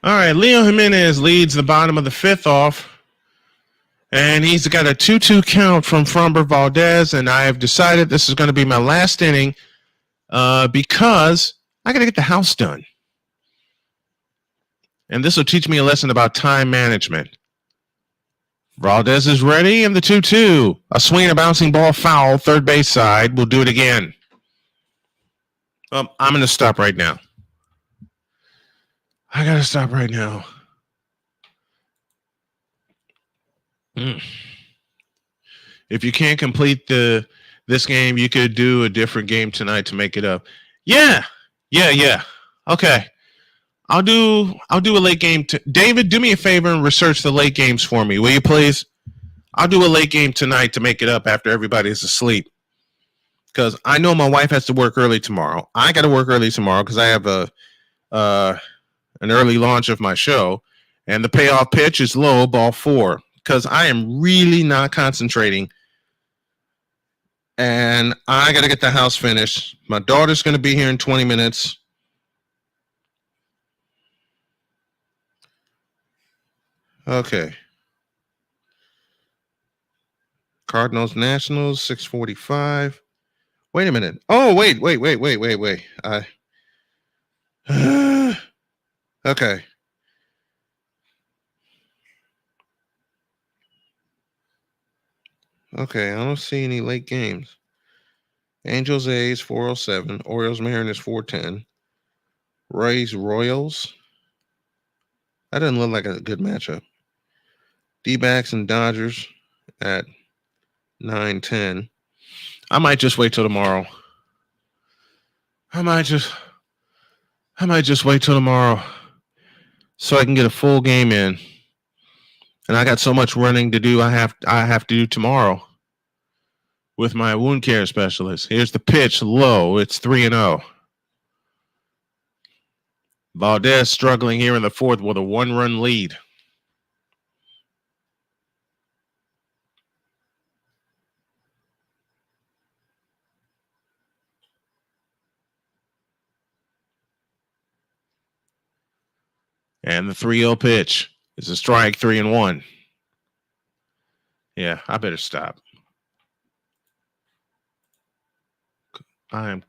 All right, Leo Jimenez leads the bottom of the fifth off. And he's got a 2-2 count from Framber Valdez, and I have decided this is going to be my last inning because I got to get the house done. And this will teach me a lesson about time management. Valdez is ready, and the 2-2. A swing, a bouncing ball foul, third base side. We'll do it again. I'm going to stop right now. I got to stop right now. If you can't complete this game, you could do a different game tonight to make it up. Yeah. Okay. I'll do a late game. David, do me a favor and research the late games for me, will you please? I'll do a late game tonight to make it up after everybody's asleep. Because I know my wife has to work early tomorrow. I got to work early tomorrow because I have an early launch of my show. And the payoff pitch is low, ball 4. Because I am really not concentrating. And I got to get the house finished. My daughter's going to be here in 20 minutes. Okay. Cardinals Nationals 6:45. Wait a minute. Oh, wait. Okay. Okay, I don't see any late games. Angels A's 4:07. Orioles Mariners 4:10. Rays Royals. That doesn't look like a good matchup. D-backs and Dodgers at 9:10. I might just wait till tomorrow. I might just wait till tomorrow so I can get a full game in. And I got so much running to do I have to do tomorrow with my wound care specialist. Here's the pitch, low. It's 3-0. Valdez struggling here in the fourth with a 1-run lead. And the 3-0 pitch is a strike, 3-1. Yeah, I better stop. I am